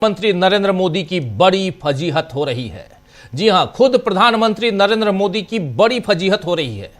प्रधानमंत्री नरेंद्र मोदी की बड़ी फजीहत हो रही है। जी हां, खुद प्रधानमंत्री नरेंद्र मोदी की बड़ी फजीहत हो रही है।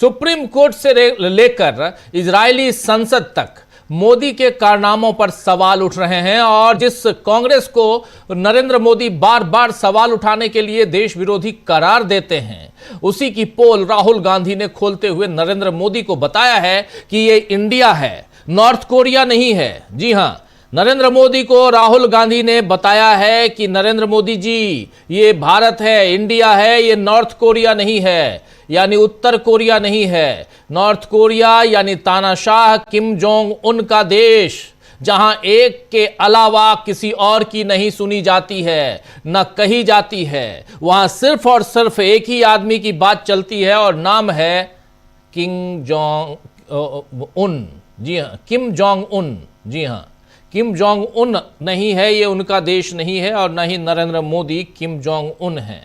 सुप्रीम कोर्ट से लेकर इजरायली संसद तक मोदी के कारनामों पर सवाल उठ रहे हैं और जिस कांग्रेस को नरेंद्र मोदी बार बार सवाल उठाने के लिए देश विरोधी करार देते हैं, उसी की पोल राहुल गांधी ने खोलते हुए नरेंद्र मोदी को बताया है कि ये इंडिया है, नॉर्थ कोरिया नहीं है। जी हां, नरेंद्र मोदी को राहुल गांधी ने बताया है कि नरेंद्र मोदी जी, ये भारत है, इंडिया है, ये नॉर्थ कोरिया नहीं है, यानी उत्तर कोरिया नहीं है। नॉर्थ कोरिया यानी तानाशाह किम जोंग उन का देश, जहां एक के अलावा किसी और की नहीं सुनी जाती है, न कही जाती है। वहां सिर्फ और सिर्फ एक ही आदमी की बात चलती है और नाम है किम जोंग उन। जी हां, किम जोंग उन। जी हां, किम जोंग उन नहीं है, ये उनका देश नहीं है और न ही Narendra Modi Kim Jong Un है।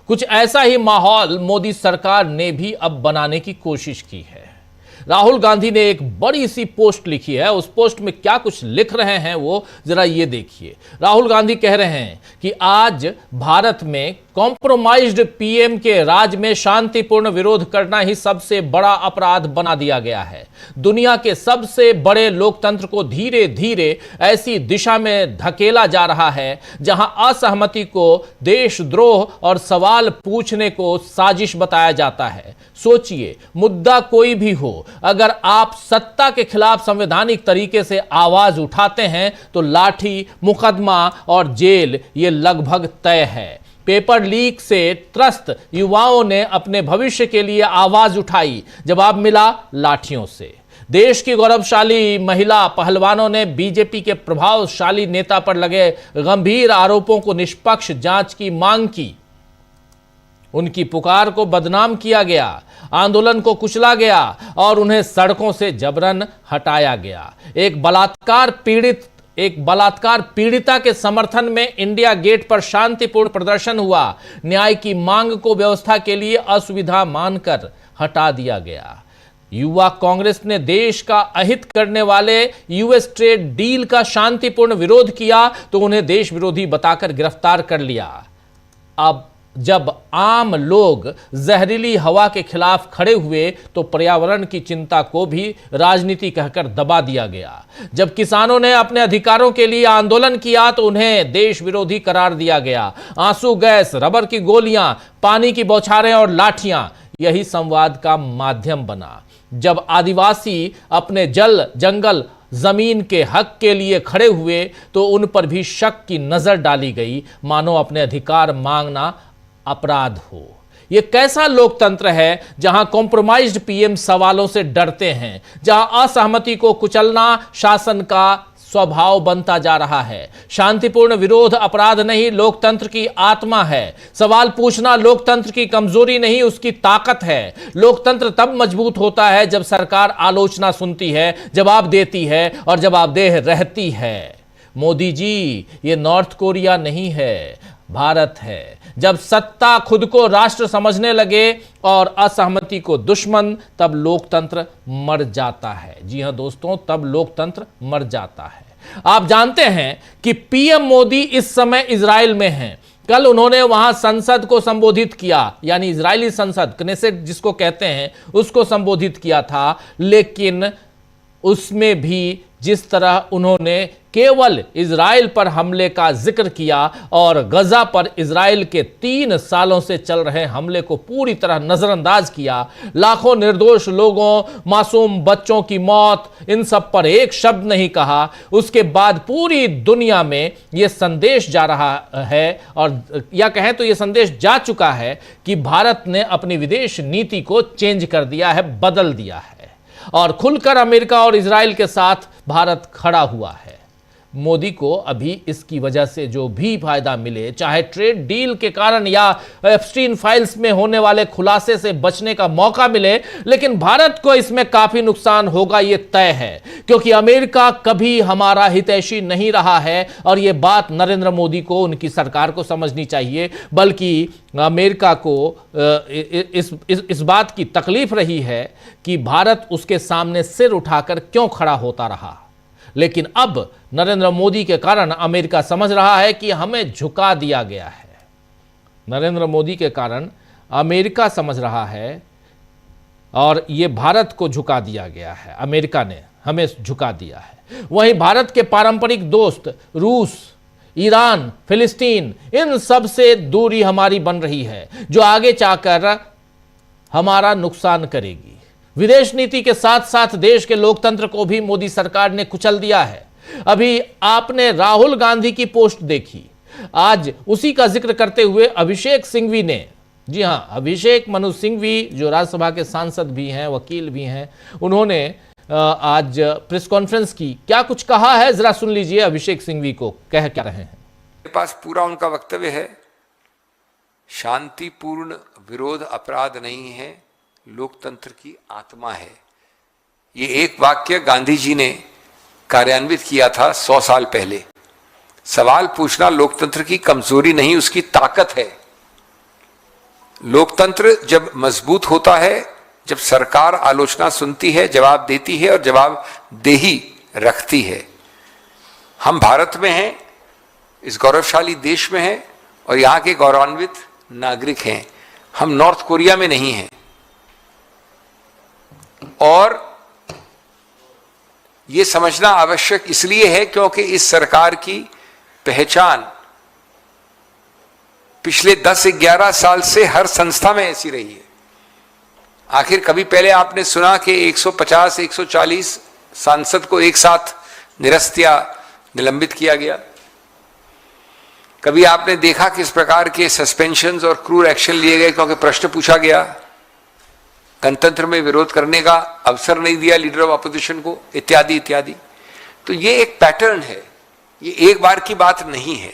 कुछ ऐसा ही माहौल मोदी सरकार ने भी अब बनाने की कोशिश की है। राहुल गांधी ने एक बड़ी सी पोस्ट लिखी है। उस पोस्ट में क्या कुछ लिख रहे हैं वो जरा ये देखिए। राहुल गांधी कह रहे हैं कि आज भारत में कॉम्प्रोमाइज्ड पीएम के राज में शांतिपूर्ण विरोध करना ही सबसे बड़ा अपराध बना दिया गया है। दुनिया के सबसे बड़े लोकतंत्र को धीरे धीरे ऐसी दिशा में धकेला जा रहा है जहां असहमति को देशद्रोह और सवाल पूछने को साजिश बताया जाता है। सोचिए, मुद्दा कोई भी हो, अगर आप सत्ता के खिलाफ संवैधानिक तरीके से आवाज उठाते हैं तो लाठी, मुकदमा और जेल ये लगभग तय है। पेपर लीक से त्रस्त युवाओं ने अपने भविष्य के लिए आवाज उठाई, जवाब मिला लाठियों से। देश की गौरवशाली महिला पहलवानों ने बीजेपी के प्रभावशाली नेता पर लगे गंभीर आरोपों को निष्पक्ष जांच की मांग की। उनकी पुकार को बदनाम किया गया, आंदोलन को कुचला गया और उन्हें सड़कों से जबरन हटाया गया। एक बलात्कार पीड़िता के समर्थन में इंडिया गेट पर शांतिपूर्ण प्रदर्शन हुआ। न्याय की मांग को व्यवस्था के लिए असुविधा मानकर हटा दिया गया। युवा कांग्रेस ने देश का अहित करने वाले यूएस ट्रेड डील का शांतिपूर्ण विरोध किया तो उन्हें देश विरोधी बताकर गिरफ्तार कर लिया। अब जब आम लोग जहरीली हवा के खिलाफ खड़े हुए तो पर्यावरण की चिंता को भी राजनीति कहकर दबा दिया गया। जब किसानों ने अपने अधिकारों के लिए आंदोलन किया तो उन्हें देश विरोधी करार दिया गया। आंसू गैस, रबर की गोलियां, पानी की बौछारें और लाठियां, यही संवाद का माध्यम बना। जब आदिवासी अपने जल, जंगल, जमीन के हक के लिए खड़े हुए तो उन पर भी शक की नजर डाली गई, मानो अपने अधिकार मांगना अपराध हो। यह कैसा लोकतंत्र है जहां कॉम्प्रोमाइज्ड पीएम सवालों से डरते हैं, जहां असहमति को कुचलना शासन का स्वभाव बनता जा रहा है। शांतिपूर्ण विरोध अपराध नहीं, लोकतंत्र की आत्मा है। सवाल पूछना लोकतंत्र की कमजोरी नहीं, उसकी ताकत है। लोकतंत्र तब मजबूत होता है जब सरकार आलोचना सुनती है, जवाब देती है और जवाबदेह रहती है। मोदी जी, ये नॉर्थ कोरिया नहीं है, भारत है। जब सत्ता खुद को राष्ट्र समझने लगे और असहमति को दुश्मन, तब लोकतंत्र मर जाता है। जी हां दोस्तों, तब लोकतंत्र मर जाता है। आप जानते हैं कि पीएम मोदी इस समय इजराइल में हैं। कल उन्होंने वहां संसद को संबोधित किया, यानी इजरायली संसद, क्नेसेट जिसको कहते हैं, उसको संबोधित किया था। लेकिन उसमें भी जिस तरह उन्होंने केवल इजराइल पर हमले का जिक्र किया और गजा पर इजराइल के 3 सालों से चल रहे हमले को पूरी तरह नजरअंदाज किया, लाखों निर्दोष लोगों, मासूम बच्चों की मौत, इन सब पर एक शब्द नहीं कहा। उसके बाद पूरी दुनिया में यह संदेश जा रहा है, और या कहें तो यह संदेश जा चुका है कि भारत ने अपनी विदेश नीति को चेंज कर दिया है, बदल दिया है और खुलकर अमेरिका और इजराइल के साथ भारत खड़ा हुआ है। मोदी को अभी इसकी वजह से जो भी फायदा मिले, चाहे ट्रेड डील के कारण या एप्स्टीन फाइल्स में होने वाले खुलासे से बचने का मौका मिले, लेकिन भारत को इसमें काफी नुकसान होगा, यह तय है। क्योंकि अमेरिका कभी हमारा हितैषी नहीं रहा है और यह बात नरेंद्र मोदी को, उनकी सरकार को समझनी चाहिए। बल्कि अमेरिका को इस बात की तकलीफ रही है कि भारत उसके सामने सिर उठाकर क्यों खड़ा होता रहा। लेकिन अब नरेंद्र मोदी के कारण अमेरिका समझ रहा है कि हमें झुका दिया गया है। नरेंद्र मोदी के कारण अमेरिका समझ रहा है और ये भारत को झुका दिया गया है, अमेरिका ने हमें झुका दिया है। वहीं भारत के पारंपरिक दोस्त रूस, ईरान, फिलिस्तीन, इन सब से दूरी हमारी बन रही है, जो आगे जाकर हमारा नुकसान करेगी। विदेश नीति के साथ साथ देश के लोकतंत्र को भी मोदी सरकार ने कुचल दिया है। अभी आपने राहुल गांधी की पोस्ट देखी, आज उसी का जिक्र करते हुए अभिषेक सिंघवी ने, जी हां, अभिषेक मनु सिंघवी जो राज्यसभा के सांसद भी हैं, वकील भी हैं, उन्होंने आज प्रेस कॉन्फ्रेंस की। क्या कुछ कहा है, जरा सुन लीजिए अभिषेक सिंघवी को कह क्या रहे हैं। मेरे पास पूरा उनका वक्तव्य है। शांतिपूर्ण विरोध अपराध नहीं है, लोकतंत्र की आत्मा है। ये एक वाक्य गांधी जी ने कार्यान्वित किया था 100 साल पहले। सवाल पूछना लोकतंत्र की कमजोरी नहीं, उसकी ताकत है। लोकतंत्र जब मजबूत होता है, जब सरकार आलोचना सुनती है, जवाब देती है और जवाबदेही रखती है। हम भारत में हैं, इस गौरवशाली देश में हैं और यहां के गौरवान्वित नागरिक हैं। हम नॉर्थ कोरिया में नहीं हैं। और यह समझना आवश्यक इसलिए है क्योंकि इस सरकार की पहचान पिछले 10-11 साल से हर संस्था में ऐसी रही है। आखिर कभी पहले आपने सुना कि 150-140 सांसद को एक साथ निरस्त या निलंबित किया गया? कभी आपने देखा किस प्रकार के सस्पेंशंस और क्रूर एक्शन लिए गए क्योंकि प्रश्न पूछा गया, गणतंत्र में विरोध करने का अवसर नहीं दिया लीडर ऑफ अपोजिशन को, इत्यादि इत्यादि। तो ये एक पैटर्न है, ये एक बार की बात नहीं है।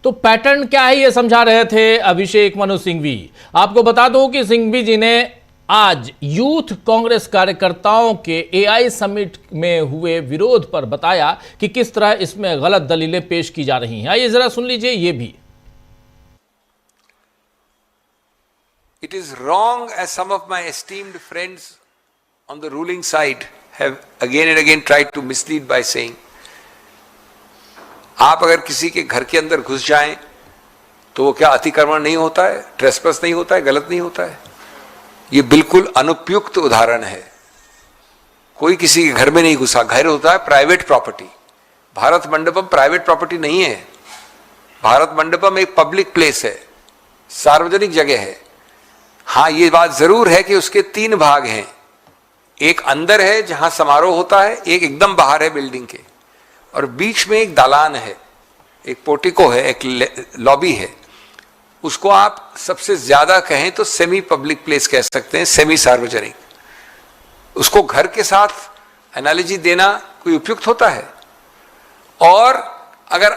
तो पैटर्न क्या है ये समझा रहे थे अभिषेक मनु सिंघवी। आपको बता दूं कि सिंघवी जी ने आज यूथ कांग्रेस कार्यकर्ताओं के एआई समिट में हुए विरोध पर बताया कि किस तरह इसमें गलत दलीलें पेश की जा रही हैं। आइए जरा सुन लीजिए ये भी। It is wrong, as some of my esteemed friends on the ruling side have again and again tried to mislead by saying, आप अगर किसी के घर के अंदर घुस जाएं तो वो क्या अतिक्रमण नहीं होता है, ट्रेसपास नहीं होता है, गलत नहीं होता है? ये बिल्कुल अनुपयुक्त उदाहरण है। कोई किसी के घर में नहीं घुसा, घर होता है private property. Bharat Mandapam private property नहीं है। भारत मंडपम एक पब्लिक प्लेस है, सार्वजनिक जगह है। हाँ, ये बात जरूर है कि उसके 3 भाग हैं। एक अंदर है जहां समारोह होता है, एक एकदम बाहर है बिल्डिंग के, और बीच में एक दालान है, एक पोर्टिको है, एक लॉबी है। उसको आप सबसे ज्यादा कहें तो सेमी पब्लिक प्लेस कह सकते हैं, सेमी सार्वजनिक। उसको घर के साथ एनालॉजी देना कोई उपयुक्त होता है? और अगर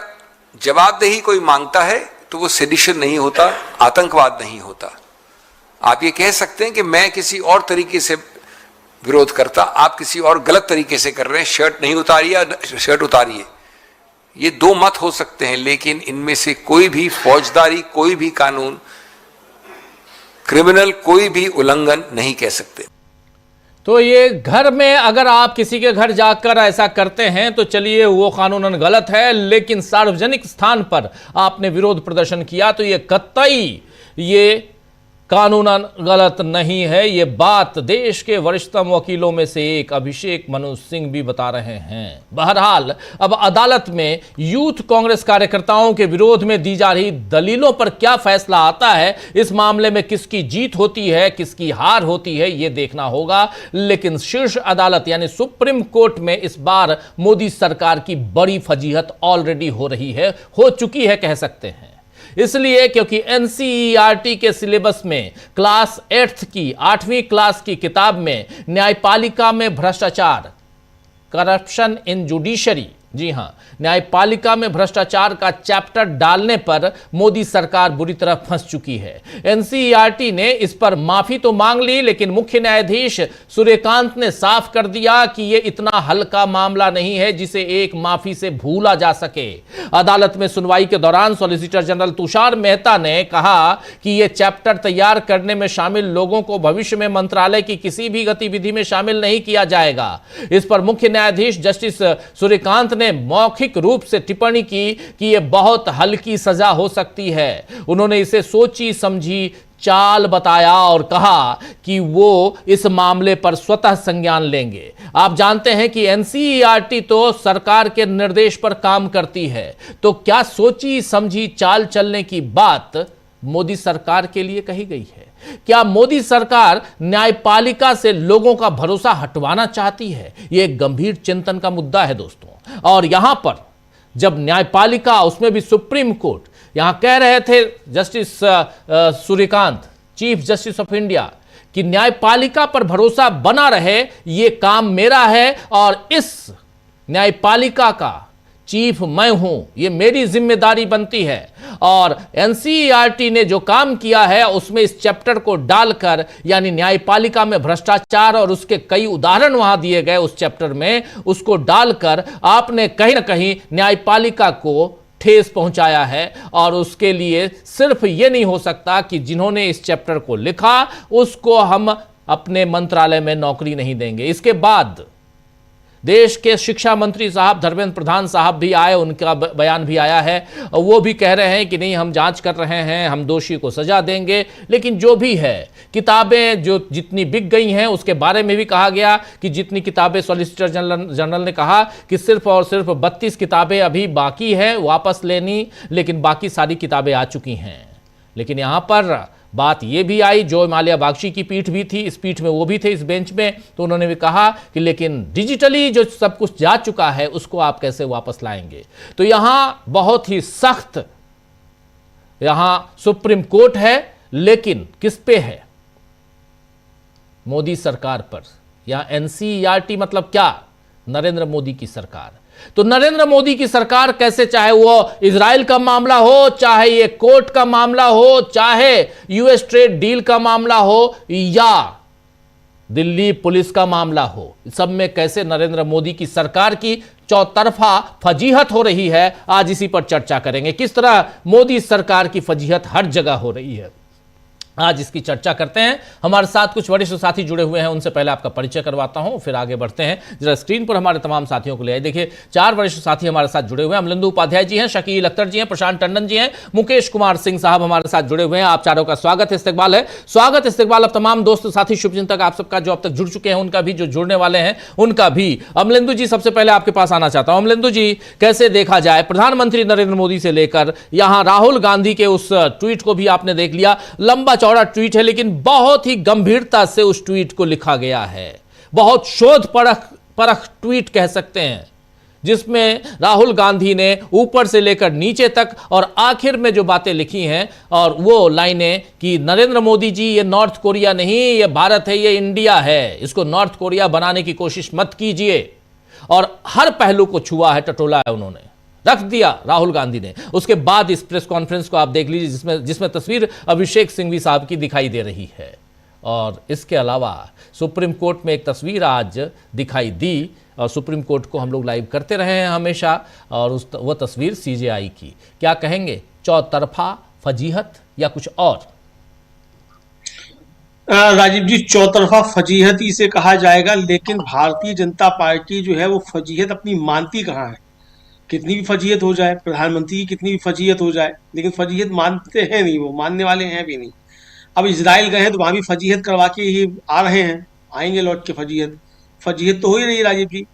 जवाबदेही कोई मांगता है तो वो सेडिशन नहीं होता, आतंकवाद नहीं होता। आप ये कह सकते हैं कि मैं किसी और तरीके से विरोध करता, आप किसी और गलत तरीके से कर रहे हैं, शर्ट नहीं उतारिए, शर्ट उतारिए। ये 2 मत हो सकते हैं, लेकिन इनमें से कोई भी फौजदारी, कोई भी कानून, क्रिमिनल कोई भी उल्लंघन नहीं कह सकते। तो ये घर में अगर आप किसी के घर जाकर ऐसा करते हैं तो चलिए वो कानूनन गलत है, लेकिन सार्वजनिक स्थान पर आपने विरोध प्रदर्शन किया तो ये कतई ये कानूनन गलत नहीं है। ये बात देश के वरिष्ठतम वकीलों में से एक अभिषेक मनु सिंह भी बता रहे हैं। बहरहाल अब अदालत में यूथ कांग्रेस कार्यकर्ताओं के विरोध में दी जा रही दलीलों पर क्या फैसला आता है, इस मामले में किसकी जीत होती है, किसकी हार होती है, यह देखना होगा। लेकिन शीर्ष अदालत यानी सुप्रीम कोर्ट में इस बार मोदी सरकार की बड़ी फजीहत ऑलरेडी हो रही है, हो चुकी है कह सकते हैं। इसलिए क्योंकि एनसीईआरटी के सिलेबस में क्लास 8th की 8वीं क्लास की किताब में न्यायपालिका में भ्रष्टाचार, करप्शन इन जुडिशरी जी हां, न्यायपालिका में भ्रष्टाचार का चैप्टर डालने पर मोदी सरकार बुरी तरह फंस चुकी है। एनसीईआरटी ने इस पर माफी तो मांग ली, लेकिन मुख्य न्यायाधीश सूर्यकांत ने साफ कर दिया कि यह इतना हल्का मामला नहीं है जिसे एक माफी से भूला जा सके। अदालत में सुनवाई के दौरान सॉलिसिटर जनरल तुषार मेहता ने कहा कि यह चैप्टर तैयार करने में शामिल लोगों को भविष्य में मंत्रालय की किसी भी गतिविधि में शामिल नहीं किया जाएगा। इस पर मुख्य न्यायाधीश जस्टिस सूर्यकांत ने मौखिक रूप से टिप्पणी की कि यह बहुत हल्की सजा हो सकती है। उन्होंने इसे सोची समझी चाल बताया और कहा कि वो इस मामले पर स्वतः संज्ञान लेंगे। आप जानते हैं कि एनसीईआरटी तो सरकार के निर्देश पर काम करती है, तो क्या सोची समझी चाल चलने की बात मोदी सरकार के लिए कही गई है? क्या मोदी सरकार न्यायपालिका से लोगों का भरोसा हटवाना चाहती है? यह एक गंभीर चिंतन का मुद्दा है दोस्तों। और यहां पर जब न्यायपालिका, उसमें भी सुप्रीम कोर्ट, यहां कह रहे थे justice Suryakant, chief justice of India, कि न्यायपालिका पर भरोसा बना रहे, यह काम मेरा है और इस न्यायपालिका का चीफ मैं हूं, यह मेरी जिम्मेदारी बनती है। और एनसीईआरटी ने जो काम किया है उसमें इस चैप्टर को डालकर, यानी न्यायपालिका में भ्रष्टाचार और उसके कई उदाहरण वहां दिए गए उस चैप्टर में, उसको डालकर आपने कहीं ना कहीं न्यायपालिका को ठेस पहुंचाया है। और उसके लिए सिर्फ यह नहीं हो सकता कि जिन्होंने इस चैप्टर को लिखा उसको हम अपने मंत्रालय में नौकरी नहीं देंगे। इसके बाद देश के शिक्षा मंत्री साहब धर्मेंद्र प्रधान साहब भी आए, उनका बयान भी आया है और वो भी कह रहे हैं कि नहीं, हम जांच कर रहे हैं, हम दोषी को सजा देंगे। लेकिन जो भी है, किताबें जो जितनी बिक गई हैं उसके बारे में भी कहा गया कि जितनी किताबें, सॉलिसिटर जनरल ने कहा कि सिर्फ और सिर्फ 32 किताबें अभी बाकी है वापस लेनी, लेकिन बाकी सारी किताबें आ चुकी हैं। लेकिन यहां पर बात यह भी आई, जो माल्या बागची की पीठ भी थी, इस पीठ में वो भी थे, इस बेंच में, तो उन्होंने भी कहा कि लेकिन डिजिटली जो सब कुछ जा चुका है उसको आप कैसे वापस लाएंगे। तो यहां बहुत ही सख्त यहां सुप्रीम कोर्ट है, लेकिन किस पे है? मोदी सरकार पर। यहां एनसीईआरटी मतलब क्या? नरेंद्र मोदी की सरकार। तो नरेंद्र मोदी की सरकार कैसे, चाहे वो इजराइल का मामला हो, चाहे ये कोर्ट का मामला हो, चाहे यूएस ट्रेड डील का मामला हो, या दिल्ली पुलिस का मामला हो, सब में कैसे नरेंद्र मोदी की सरकार की चौतरफा फजीहत हो रही है, आज इसी पर चर्चा करेंगे। किस तरह मोदी सरकार की फजीहत हर जगह हो रही है, आज इसकी चर्चा करते हैं। हमारे साथ कुछ वरिष्ठ साथी जुड़े हुए हैं, उनसे पहले आपका परिचय करवाता हूं, फिर आगे बढ़ते हैं। जरा स्क्रीन पर हमारे तमाम साथियों को ले आइए। देखिए, 4 वरिष्ठ साथी हमारे साथ जुड़े हुए हैं। अमलेंदु उपाध्याय जी हैं, शकील अख्तर जी हैं, प्रशांत टंडन जी हैं, मुकेश कुमार सिंह साहब हमारे साथ जुड़े हुए हैं। आप चारों का स्वागत है, इस्तकबाल है। स्वागत इस्तकबाल। अब तमाम दोस्त साथी शुभचिंतक आप सबका जो अब तक जुड़ चुके हैं, उनका भी, जो जुड़ने वाले हैं उनका भी। अमलेंदु जी, सबसे पहले आपके पास आना चाहता हूं। अमलेंदु जी, कैसे देखा जाए प्रधानमंत्री नरेंद्र मोदी से लेकर यहां राहुल गांधी के उस ट्वीट को भी आपने देख लिया, लंबा चौड़ा ट्वीट है, लेकिन बहुत ही गंभीरता से उस ट्वीट को लिखा गया है, बहुत शोध परख ट्वीट कह सकते हैं, जिसमें राहुल गांधी ने ऊपर से लेकर नीचे तक और आखिर में जो बातें लिखी हैं, और वो लाइनें कि नरेंद्र मोदी जी, ये नॉर्थ कोरिया नहीं, ये भारत है, ये इंडिया है, इसको नॉर्थ कोरिया बनाने की कोशिश मत कीजिए। और हर पहलू को छुआ है, टटोला है, उन्होंने रख दिया राहुल गांधी ने। उसके बाद इस प्रेस कॉन्फ्रेंस को आप देख लीजिए, जिसमें तस्वीर अभिषेक सिंघवी साहब की दिखाई दे रही है। और इसके अलावा सुप्रीम कोर्ट में एक तस्वीर आज दिखाई दी, और सुप्रीम कोर्ट को हम लोग लाइव करते रहे हैं हमेशा, और वो तस्वीर सीजेआई की। क्या कहेंगे, चौतरफा फजीहत या कुछ और? राजीव जी, चौतरफा फजीहत इसे कहा जाएगा, लेकिन भारतीय जनता पार्टी जो है वो फजीहत अपनी मानती कहाँ है? कितनी भी फजीहत हो जाए, प्रधानमंत्री की कितनी भी फजीहत हो जाए, लेकिन फजीहत मानते हैं नहीं, वो मानने वाले हैं भी नहीं। अब इजराइल गए हैं तो वहां भी फजीहत करवा के ही आ रहे हैं, आएंगे लौट के। फजीहत तो हो ही रही राजीव जी।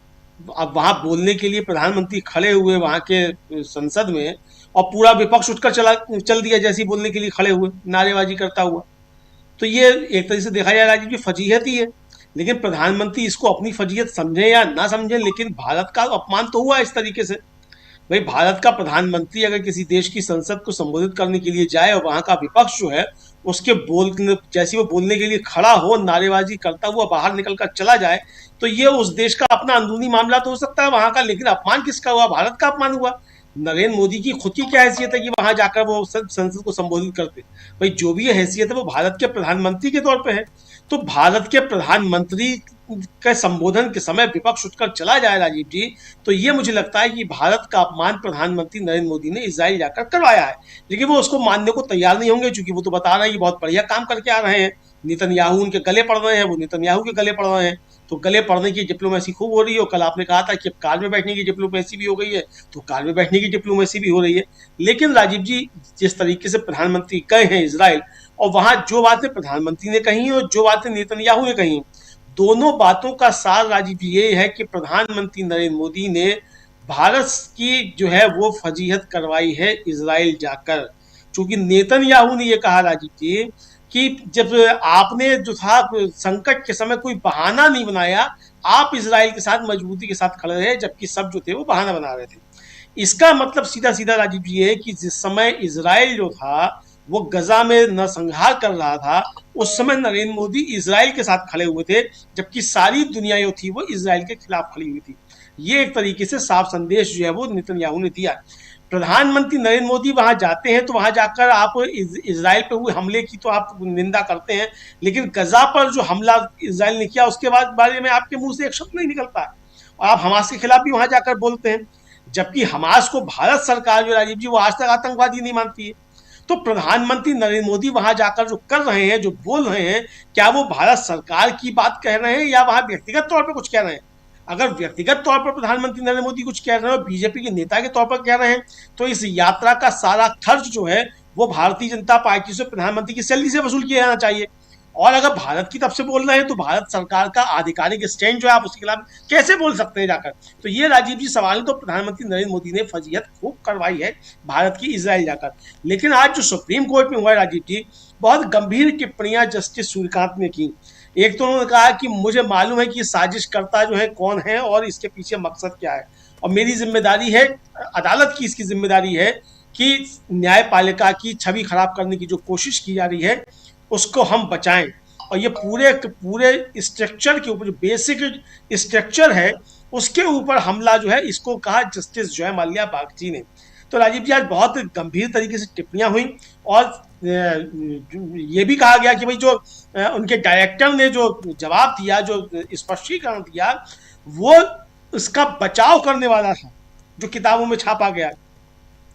अब वहां बोलने के लिए प्रधानमंत्री खड़े हुए वहां के संसद में, और पूरा विपक्ष उठकर चल दिया जैसे ही बोलने के लिए खड़े हुए, नारेबाजी करता हुआ। तो ये एक तरीके से देखा जाए राजीव जी, फजीहत ही है। लेकिन प्रधानमंत्री इसको अपनी फजीहत समझे या ना समझे, लेकिन भारत का अपमान तो हुआ इस तरीके से। भाई भारत का प्रधानमंत्री अगर किसी देश की संसद को संबोधित करने के लिए जाए और वहां का विपक्ष जो है उसके बोलने जैसे वो बोलने के लिए खड़ा हो, नारेबाजी करता हुआ बाहर निकल कर चला जाए, तो ये उस देश का अपना अंदरूनी मामला तो हो सकता है वहां का, लेकिन अपमान किसका हुआ? भारत का अपमान हुआ। नरेंद्र मोदी की खुद की क्या हैसियत है कि वहां जाकर वो संसद को संबोधित करते? भाई जो भी हैसियत है वो भारत के प्रधानमंत्री के तौर पे है। तो भारत के प्रधानमंत्री के संबोधन के समय विपक्ष उठकर चला जाए राजीव जी, तो ये मुझे लगता है कि भारत का अपमान प्रधानमंत्री नरेंद्र मोदी ने इजराइल जाकर करवाया है। लेकिन वो उसको मानने को तैयार नहीं होंगे, क्योंकि वो तो बता रहे हैं कि बहुत बढ़िया काम करके आ रहे हैं, नेतन्याहू उनके गले पड़ रहे हैं, वो नेतन्याहू के गले पड़ रहे हैं। तो गले पड़ने की डिप्लोमेसी खूब हो रही है। और कल आपने कहा था कि अब कार में बैठने की डिप्लोमेसी भी हो गई है, तो कार में बैठने की डिप्लोमेसी भी हो रही है। लेकिन राजीव जी, जिस तरीके से प्रधानमंत्री गए हैं इजराइल, और वहां जो बातें प्रधानमंत्री ने कही और जो बातें नेतन्याहू ने कही, दोनों बातों का सार राजीव जी ये है कि प्रधानमंत्री नरेंद्र मोदी ने भारत की जो है वो फजीहत करवाई है इजराइल जाकर। क्योंकि नेतन्याहू ने ये कहा राजीव जी कि जब आपने जो था संकट के समय कोई बहाना नहीं बनाया, आप इजराइल के साथ मजबूती के साथ खड़े रहे, जबकि सब जो थे वो बहाना बना रहे थे। इसका मतलब सीधा सीधा राजीव जी है कि जिस समय इजराइल जो था वो गजा में नरसंहार कर रहा था, उस समय नरेंद्र मोदी इजराइल के साथ खड़े हुए थे, जबकि सारी दुनिया जो थी वो इजराइल के खिलाफ खड़ी हुई थी। ये एक तरीके से साफ संदेश जो है वो नेतन्याहू ने दिया। प्रधानमंत्री नरेंद्र मोदी वहां जाते हैं तो वहां जाकर आप इजराइल पे हुए हमले की तो आप निंदा करते हैं, लेकिन गजा पर जो हमला इजराइल ने किया उसके बाद बारे में आपके मुंह से एक शब्द नहीं निकलता है। और आप हमास के खिलाफ भी वहां जाकर बोलते हैं, जबकि हमास को भारत सरकार जो राजीव जी वो आज तक आतंकवादी नहीं मानती है। तो प्रधानमंत्री नरेंद्र मोदी वहां जाकर जो कर रहे हैं, जो बोल रहे हैं, क्या वो भारत सरकार की बात कह रहे हैं या वहां व्यक्तिगत तौर पर कुछ कह रहे हैं? अगर व्यक्तिगत तौर पर प्रधानमंत्री नरेंद्र मोदी कुछ कह रहे हैं और बीजेपी के नेता के तौर पर कह रहे हैं, तो इस यात्रा का सारा खर्च जो है वो भारतीय जनता पार्टी से प्रधानमंत्री की सैलरी से वसूल किया जाना चाहिए। और अगर भारत की तरफ से बोल रहे हैं तो भारत सरकार का आधिकारिक स्टैंड जो है आप उसके खिलाफ कैसे बोल सकते हैं जाकर? तो ये राजीव जी सवाल तो प्रधानमंत्री नरेंद्र मोदी ने फजीहत खूब करवाई है भारत की इजराइल जाकर। लेकिन आज जो सुप्रीम कोर्ट में हुआ है राजीव जी, बहुत गंभीर टिप्पणियां जस्टिस सूर्यकांत ने की। एक तो उन्होंने कहा कि मुझे मालूम है कि साजिशकर्ता जो है कौन है और इसके पीछे मकसद क्या है, और मेरी जिम्मेदारी है, अदालत की इसकी जिम्मेदारी है कि न्यायपालिका की छवि खराब करने की जो कोशिश की जा रही है उसको हम बचाएं। और ये पूरे स्ट्रक्चर के ऊपर, जो बेसिक स्ट्रक्चर है उसके ऊपर हमला जो है, इसको कहा जस्टिस जय माल्या बागची ने। तो राजीव जी आज बहुत गंभीर तरीके से टिप्पणियां हुई और ये भी कहा गया कि भाई जो उनके डायरेक्टर ने जो जवाब दिया, जो स्पष्टीकरण दिया, वो उसका बचाव करने वाला था जो किताबों में छापा गया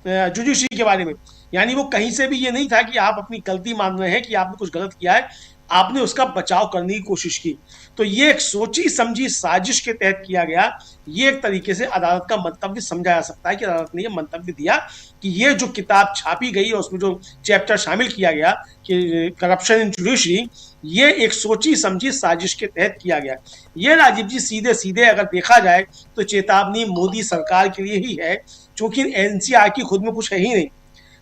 जुडिशरी के बारे में। यानी वो कहीं से भी ये नहीं था कि आप अपनी गलती मान रहे हैं कि आपने कुछ गलत किया है, आपने उसका बचाव करने की कोशिश की। तो ये एक सोची समझी साजिश के तहत किया गया। ये एक तरीके से अदालत का मंतव्य समझा जा सकता है कि अदालत ने ये मंतव्य दिया कि ये जो किताब छापी गई और उसमें जो चैप्टर शामिल किया गया कि करप्शन इन जुडिशरी, ये एक सोची समझी साजिश के तहत किया गया। ये राजीव जी सीधे सीधे अगर देखा जाए तो चेतावनी मोदी सरकार के लिए ही है, क्योंकि एनसीईआरटी खुद में कुछ है ही नहीं।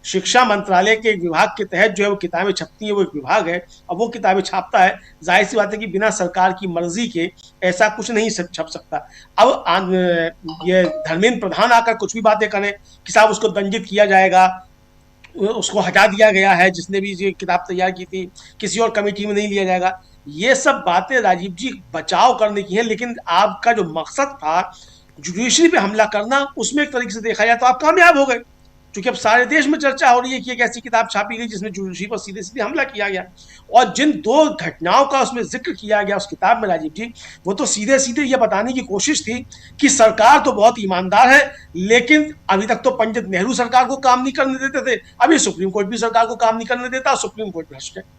शिक्षा मंत्रालय के एक विभाग के तहत जो है वो किताबें छपती हैं, वो एक विभाग है, अब वो किताबें छापता है। जाहिर सी बात है कि बिना सरकार की मर्जी के ऐसा कुछ नहीं छप सकता। अब ये धर्मेंद्र प्रधान आकर कुछ भी बातें करें कि साहब उसको दंडित किया जाएगा, उसको हटा दिया गया है, जिसने भी ये किताब तैयार की थी किसी और कमेटी में नहीं लिया जाएगा, ये सब बातें राजीव जी बचाव करने की है। लेकिन आपका जो मकसद था जुडिशरी पे हमला करना, उसमें एक तरीके से देखा जाए तो आप कामयाब हो गए, क्योंकि अब सारे देश में चर्चा हो रही है कि एक ऐसी किताब छापी गई जिसमें जुडिशरी पर सीधे सीधे हमला किया गया। और जिन दो घटनाओं का उसमें जिक्र किया गया उस किताब में राजीव जी, वो तो सीधे सीधे ये बताने की कोशिश थी कि सरकार तो बहुत ईमानदार है, लेकिन अभी तक तो पंडित नेहरू सरकार को काम नहीं करने देते थे, अभी सुप्रीम कोर्ट भी सरकार को काम नहीं करने देता, सुप्रीम कोर्ट भ्रष्ट है।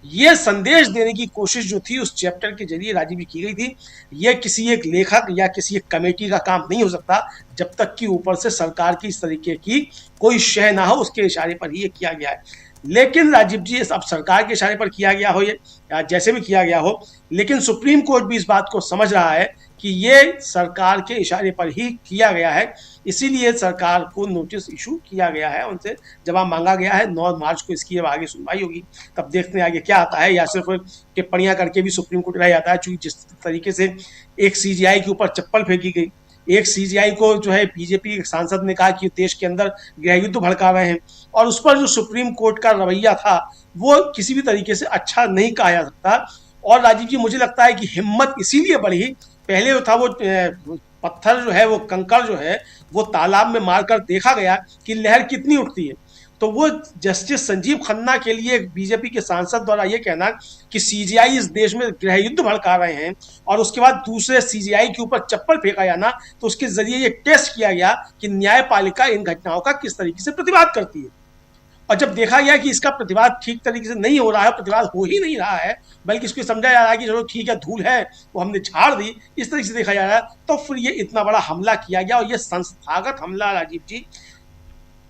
ये संदेश देने की कोशिश जो थी उस चैप्टर के जरिए राजीव जी की गई थी। ये किसी एक लेखक या किसी एक कमेटी का काम नहीं हो सकता जब तक कि ऊपर से सरकार की इस तरीके की कोई शय ना हो, उसके इशारे पर ही ये किया गया है। लेकिन राजीव जी अब सरकार के इशारे पर किया गया हो या जैसे भी किया गया हो, लेकिन सुप्रीम कोर्ट भी इस बात को समझ रहा है कि ये सरकार के इशारे पर ही किया गया है, इसीलिए सरकार को नोटिस इशू किया गया है, उनसे जवाब मांगा गया है। 9 मार्च को इसकी अब आगे सुनवाई होगी, तब देखते हैं आगे क्या आता है, या सिर्फ टिप्पणियां करके भी सुप्रीम कोर्ट रह जाता है। चूंकि जिस तरीके से एक सीजीआई के ऊपर चप्पल फेंकी गई, एक सीजीआई को जो है बीजेपी के सांसद ने कहा कि देश के अंदर गृह युद्ध भड़का रहे हैं, और उस पर जो सुप्रीम कोर्ट का रवैया था वो किसी भी तरीके से अच्छा नहीं कहा जा सकता। और राजीव जी, मुझे लगता है कि हिम्मत इसीलिए बढ़ी, पहले जो था वो पत्थर जो है, वो कंकड़ जो है, वो तालाब में मारकर देखा गया कि लहर कितनी उठती है। तो वो जस्टिस संजीव खन्ना के लिए बीजेपी के सांसद द्वारा ये कहना कि सीजीआई इस देश में गृह युद्ध भड़का रहे हैं, और उसके बाद दूसरे सीजीआई के ऊपर चप्पल फेंका जाना, तो उसके जरिए ये टेस्ट किया गया कि न्यायपालिका इन घटनाओं का किस तरीके से प्रतिवाद करती है। और जब देखा गया कि इसका प्रतिवाद ठीक तरीके से नहीं हो रहा है, प्रतिवाद हो ही नहीं रहा है, बल्कि इसको समझा जा रहा है कि चलो ठीक है, धूल है वो हमने झाड़ दी, इस तरीके से देखा जा रहा है, तो फिर ये इतना बड़ा हमला किया गया। और ये संस्थागत हमला राजीव जी,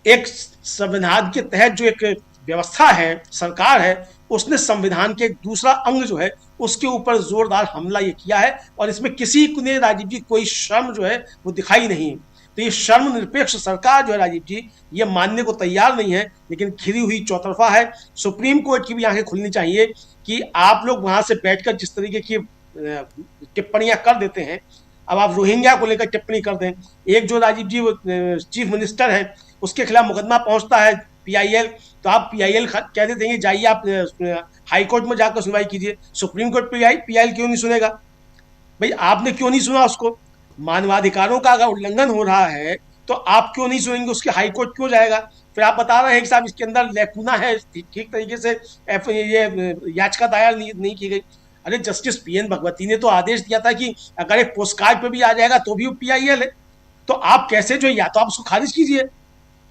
एक संविधान के तहत जो एक व्यवस्था है, सरकार है, उसने संविधान के एक दूसरा अंग जो है उसके ऊपर जोरदार हमला ये किया है, और इसमें किसी ने राजीव जी कोई शर्म जो है वो दिखाई नहीं। तो ये शर्म निरपेक्ष सरकार जो है राजीव जी, ये मानने को तैयार नहीं है, लेकिन खिली हुई चौतरफा है। सुप्रीम कोर्ट की भी आंखें खुलनी चाहिए कि आप लोग वहां से बैठकर जिस तरीके की टिप्पणियां कर देते हैं, अब आप रोहिंग्या को लेकर टिप्पणी कर दें, एक जो राजीव जी वो चीफ मिनिस्टर है उसके खिलाफ मुकदमा पहुंचता है पीआईएल, तो आप पीआईएल कह देते हैं जाइए आप हाई कोर्ट में जाकर सुनवाई कीजिए। सुप्रीम कोर्ट पीआईएल क्यों नहीं सुनेगा भाई? आपने क्यों नहीं सुना उसको? मानवाधिकारों का अगर उल्लंघन हो रहा है तो आप क्यों नहीं सुनेंगे? उसके हाई कोर्ट क्यों जाएगा? फिर आप बता रहे हैं कि साहब इसके अंदर लैकुना है, ठीक तरीके से ये याचिका दायर नहीं की गई। अरे जस्टिस पीएन भगवती ने तो आदेश दिया था कि अगर एक पोस्ट कार्ड पे भी आ जाएगा तो भी वो पीआईएल है। तो आप कैसे जो, या तो आप उसको खारिज कीजिए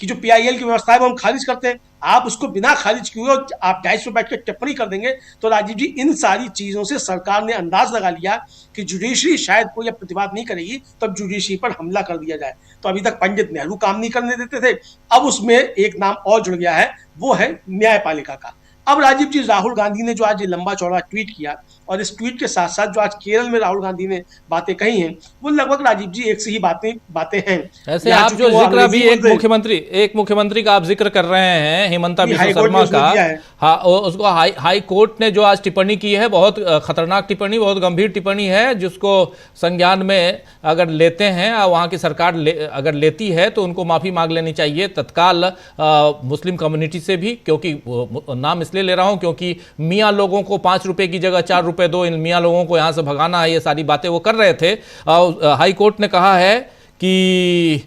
कि जो पीआईएल की व्यवस्था है वो हम खारिज करते हैं, आप उसको बिना खारिज किए आप डाइस पे बैठ कर टिप्पणी कर देंगे। तो राजीव जी, इन सारी चीजों से सरकार ने अंदाज लगा लिया कि जुडिशरी शायद कोई प्रतिवाद नहीं करेगी, तब जुडिशरी पर हमला कर दिया जाए। तो अभी तक पंडित नेहरू काम नहीं करने देते थे, अब उसमें एक नाम और जुड़ गया है, वो है न्यायपालिका का। अब राजीव जी, राहुल गांधी ने जो आज ये लंबा चौड़ा ट्वीट किया, और इस ट्वीट के साथ साथ जो आज केरल में राहुल गांधी ने बातें कही हैं, वो लगभग राजीव जी एक से ही बातें हैं। ऐसे आप जो जिक्र अभी एक मुख्यमंत्री का आप जिक्र कर रहे हैं, हिमंता बिस्वा शर्मा का, हाँ, उसको हाई कोर्ट ने जो आज टिप्पणी की है, बहुत खतरनाक टिप्पणी, बहुत गंभीर टिप्पणी है, जिसको संज्ञान में अगर लेते हैं, वहाँ की सरकार अगर लेती है तो उनको माफी मांग लेनी चाहिए तत्काल मुस्लिम कम्युनिटी से भी। क्योंकि नाम इसलिए ले रहा हूं क्योंकि मियाँ लोगों को 5 रुपए की जगह 4 रुपए दो, इन मियाँ लोगों को यहां से भगाना है, ये सारी बातें वो कर रहे थे। हाई कोर्ट ने कहा है कि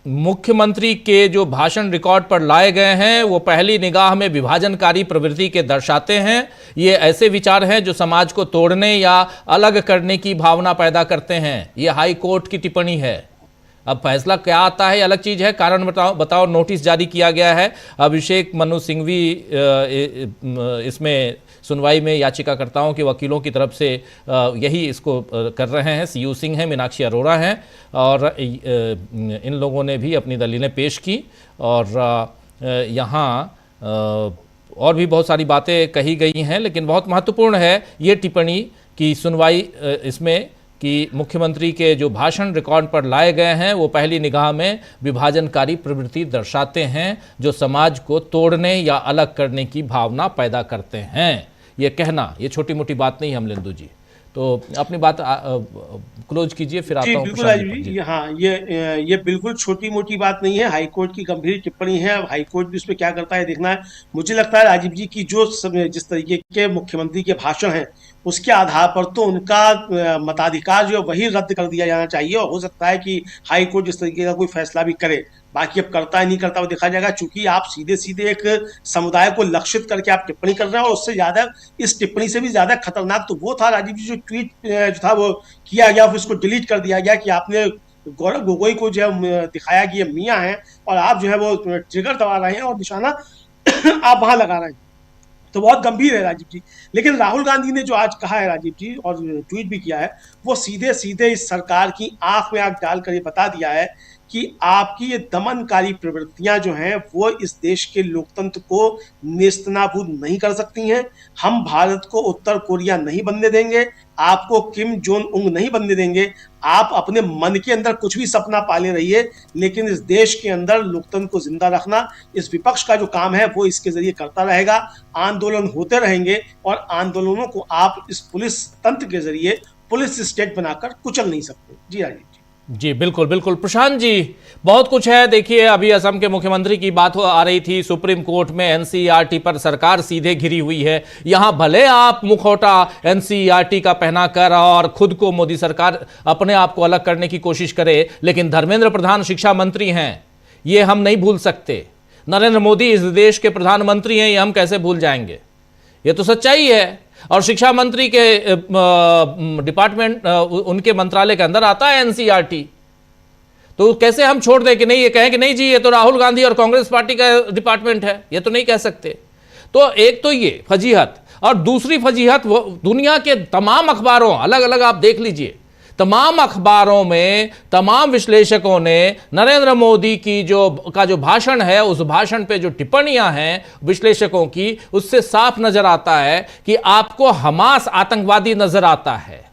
मुख्यमंत्री के जो भाषण रिकॉर्ड पर लाए गए हैं वो पहली निगाह में विभाजनकारी प्रवृत्ति के दर्शाते हैं। ये ऐसे विचार हैं जो समाज को तोड़ने या अलग करने की भावना पैदा करते हैं। ये हाई कोर्ट की टिप्पणी है। अब फैसला क्या आता है अलग चीज है, कारण बताओ नोटिस जारी किया गया है। अभिषेक मनु सिंघवी इसमें सुनवाई में याचिकाकर्ताओं के वकीलों की तरफ से यही इसको कर रहे हैं। सीयू सिंह हैं, मीनाक्षी अरोड़ा हैं, और इन लोगों ने भी अपनी दलीलें पेश की। और यहाँ और भी बहुत सारी बातें कही गई हैं, लेकिन बहुत महत्वपूर्ण है ये टिप्पणी की सुनवाई इसमें कि मुख्यमंत्री के जो भाषण रिकॉर्ड पर लाए गए हैं वो पहली निगाह में विभाजनकारी प्रवृत्ति दर्शाते हैं, जो समाज को तोड़ने या अलग करने की भावना पैदा करते हैं। ये कहना ये छोटी मोटी बात नहीं है अमलेंदु जी, तो अपनी बात क्लोज कीजिए, फिर आता हूं। बिल्कुल, हाँ, ये बिल्कुल छोटी मोटी बात नहीं है, हाईकोर्ट की गंभीर टिप्पणी है। अब हाईकोर्ट भी उसमें क्या करता है देखना है। मुझे लगता है राजीव जी की जो जिस तरीके के मुख्यमंत्री के भाषण हैं उसके आधार पर तो उनका मताधिकार जो है वही रद्द कर दिया जाना चाहिए, और हो सकता है कि हाईकोर्ट जिस तरीके का कोई फैसला भी करे। बाकी अब करता है नहीं करता वो देखा जाएगा, चूंकि आप सीधे सीधे एक समुदाय को लक्षित करके आप टिप्पणी कर रहे हैं। और उससे ज्यादा, इस टिप्पणी से भी ज्यादा खतरनाक तो वो था राजीव जी, जो ट्वीट जो था वो किया गया, फिर उसको डिलीट कर दिया गया कि आपने गौरव गोगोई को जो है दिखाया कि ये मियाँ हैं और आप जो है वो ट्रिगर दबा रहे हैं और निशाना आप वहां लगा रहे हैं। तो बहुत गंभीर है राजीव जी। लेकिन राहुल गांधी ने जो आज कहा है राजीव जी, और ट्वीट भी किया है, वो सीधे सीधे इस सरकार की आंख में आंख डालकर ये बता दिया है कि आपकी ये दमनकारी प्रवृत्तियां जो हैं वो इस देश के लोकतंत्र को नेस्तनाबूद नहीं कर सकती हैं। हम भारत को उत्तर कोरिया नहीं बनने देंगे, आपको किम जोंग उंग नहीं बनने देंगे। आप अपने मन के अंदर कुछ भी सपना पाले रहिए, लेकिन इस देश के अंदर लोकतंत्र को जिंदा रखना इस विपक्ष का जो काम है वो इसके जरिए करता रहेगा। आंदोलन होते रहेंगे और आंदोलनों को आप इस पुलिस तंत्र के जरिए, पुलिस स्टेट बनाकर कुचल नहीं सकते। जी राजीव। जी बिल्कुल बिल्कुल प्रशांत जी, बहुत कुछ है। देखिए, अभी असम के मुख्यमंत्री की बात आ रही थी, सुप्रीम कोर्ट में एनसीईआरटी पर सरकार सीधे घिरी हुई है। यहां भले आप मुखौटा एनसीईआरटी का पहनाकर और खुद को मोदी सरकार अपने आप को अलग करने की कोशिश करे, लेकिन धर्मेंद्र प्रधान शिक्षा मंत्री हैं, ये हम नहीं भूल सकते। नरेंद्र मोदी इस देश के प्रधानमंत्री हैं, ये हम कैसे भूल जाएंगे? ये तो सच्चाई है। और शिक्षा मंत्री के डिपार्टमेंट, उनके मंत्रालय के अंदर आता है एनसीईआरटी। तो कैसे हम छोड़ दें कि नहीं, ये कहें कि नहीं जी ये तो राहुल गांधी और कांग्रेस पार्टी का डिपार्टमेंट है, ये तो नहीं कह सकते। तो एक तो ये फजीहत, और दूसरी फजीहत वो दुनिया के तमाम अखबारों, अलग अलग आप देख लीजिए, तमाम अखबारों में तमाम विश्लेषकों ने नरेंद्र मोदी की जो भाषण है, उस भाषण पे जो टिप्पणियां हैं विश्लेषकों की, उससे साफ नजर आता है कि आपको हमास आतंकवादी नजर आता है,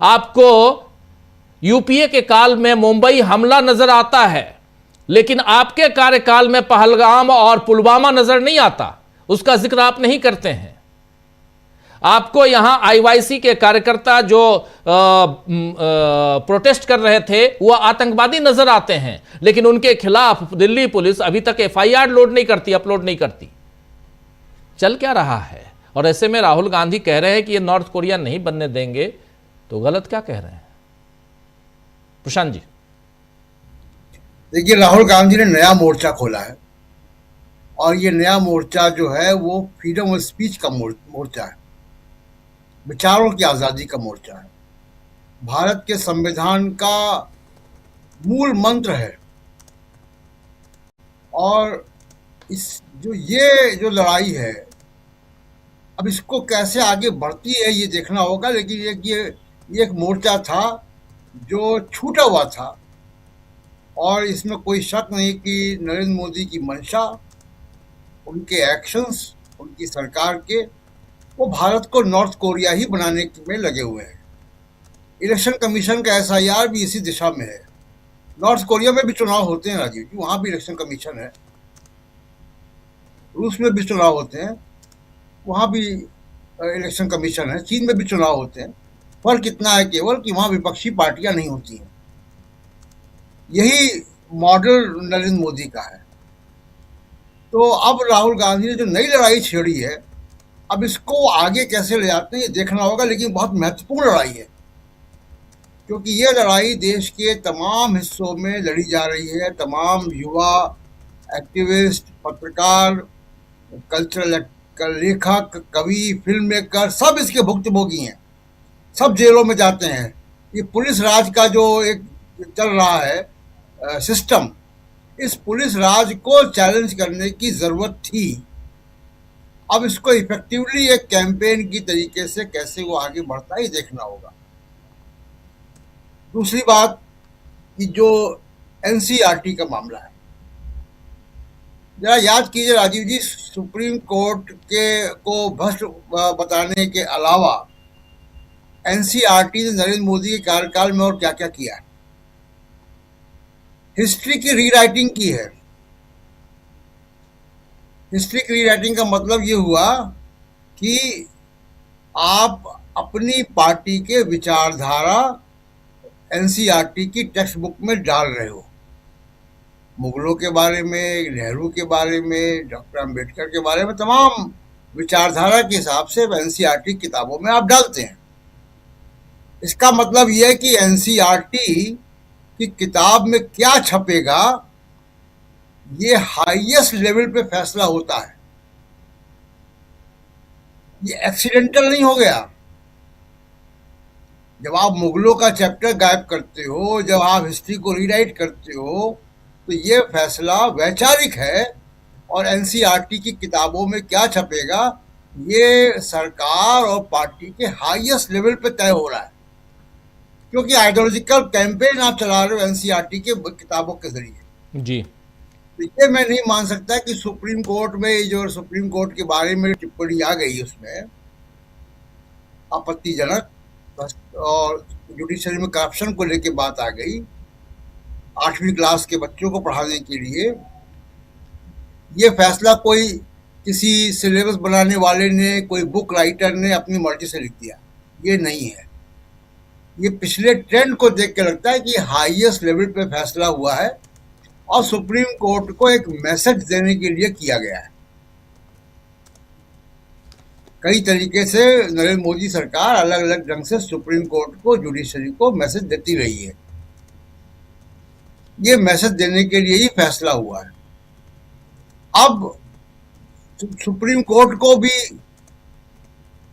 आपको यूपीए के काल में मुंबई हमला नजर आता है, लेकिन आपके कार्यकाल में पहलगाम और पुलवामा नजर नहीं आता, उसका जिक्र आप नहीं करते हैं। आपको यहां आईवाईसी के कार्यकर्ता जो प्रोटेस्ट कर रहे थे वो आतंकवादी नजर आते हैं, लेकिन उनके खिलाफ दिल्ली पुलिस अभी तक एफआईआर लोड नहीं करती, अपलोड नहीं करती। चल क्या रहा है? और ऐसे में राहुल गांधी कह रहे हैं कि ये नॉर्थ कोरिया नहीं बनने देंगे, तो गलत क्या कह रहे हैं प्रशांत जी? देखिए, राहुल गांधी ने नया मोर्चा खोला है, और ये नया मोर्चा जो है वो फ्रीडम ऑफ स्पीच का मोर्चा है, विचारों की आज़ादी का मोर्चा है। भारत के संविधान का मूल मंत्र है। और ये जो लड़ाई है, अब इसको कैसे आगे बढ़ती है ये देखना होगा। लेकिन ये एक मोर्चा था जो छूटा हुआ था, और इसमें कोई शक नहीं कि नरेंद्र मोदी की मंशा, उनके एक्शंस, उनकी सरकार के, वो भारत को नॉर्थ कोरिया ही बनाने में लगे हुए हैं। इलेक्शन कमीशन का एसआईआर भी इसी दिशा में है। नॉर्थ कोरिया में भी चुनाव होते हैं राजीव जी, वहाँ भी इलेक्शन कमीशन है। रूस में भी चुनाव होते हैं, वहाँ भी इलेक्शन कमीशन है। चीन में भी चुनाव होते हैं। फर्क इतना है केवल कि वहाँ विपक्षी पार्टियां नहीं होती हैं। यही मॉडल नरेंद्र मोदी का है। तो अब राहुल गांधी ने जो नई लड़ाई छेड़ी है, अब इसको आगे कैसे ले जाते हैं ये देखना होगा। लेकिन बहुत महत्वपूर्ण लड़ाई है, क्योंकि ये लड़ाई देश के तमाम हिस्सों में लड़ी जा रही है। तमाम युवा, एक्टिविस्ट, पत्रकार, कल्चरल लेखक, कवि, फिल्म मेकर, सब इसके भुक्तभोगी हैं। सब जेलों में जाते हैं। ये पुलिस राज का जो एक चल रहा है सिस्टम, इस पुलिस राज को चैलेंज करने की जरूरत थी। अब इसको इफेक्टिवली एक कैंपेन की तरीके से कैसे वो आगे बढ़ता है ये देखना होगा। दूसरी बात कि जो एनसीईआरटी का मामला है, जरा याद कीजिए राजीव जी, सुप्रीम कोर्ट को भ्रष्ट बताने के अलावा एनसीईआरटी ने नरेंद्र मोदी के कार्यकाल में और क्या क्या किया है। हिस्ट्री की रीराइटिंग की है। हिस्ट्री की रीराइटिंग का मतलब ये हुआ कि आप अपनी पार्टी के विचारधारा एनसीईआरटी की टेक्स्ट बुक में डाल रहे हो। मुगलों के बारे में, नेहरू के बारे में, डॉक्टर अंबेडकर के बारे में, तमाम विचारधारा के हिसाब से एनसीईआरटी किताबों में आप डालते हैं। इसका मतलब यह है कि एनसीईआरटी की किताब में क्या छपेगा ये हाईएस्ट लेवल पे फैसला होता है। ये एक्सीडेंटल नहीं हो गया। जब आप मुगलों का चैप्टर गायब करते हो, जब आप हिस्ट्री को रीराइट करते हो, तो ये फैसला वैचारिक है। और एनसीईआरटी की किताबों में क्या छपेगा ये सरकार और पार्टी के हाईएस्ट लेवल पे तय हो रहा है, क्योंकि आइडियोलॉजिकल कैंपेन आप चला रहे हो एनसीईआरटी के किताबों के जरिए जी। ये मैं नहीं मान सकता कि सुप्रीम कोर्ट में जो सुप्रीम कोर्ट के बारे में टिप्पणी आ गई उसमें आपत्तिजनक, और जुडिशरी में करप्शन को लेके बात आ गई 8वीं क्लास के बच्चों को पढ़ाने के लिए, ये फैसला कोई किसी सिलेबस बनाने वाले ने, कोई बुक राइटर ने अपनी मर्जी से लिख दिया, ये नहीं है। ये पिछले ट्रेंड को देख के लगता है कि हाईएस्ट लेवल पे फैसला हुआ है और सुप्रीम कोर्ट को एक मैसेज देने के लिए किया गया है। कई तरीके से नरेंद्र मोदी सरकार अलग अलग ढंग से सुप्रीम कोर्ट को, जुडिशरी को मैसेज देती रही है। ये मैसेज देने के लिए ही फैसला हुआ है। अब सुप्रीम कोर्ट को भी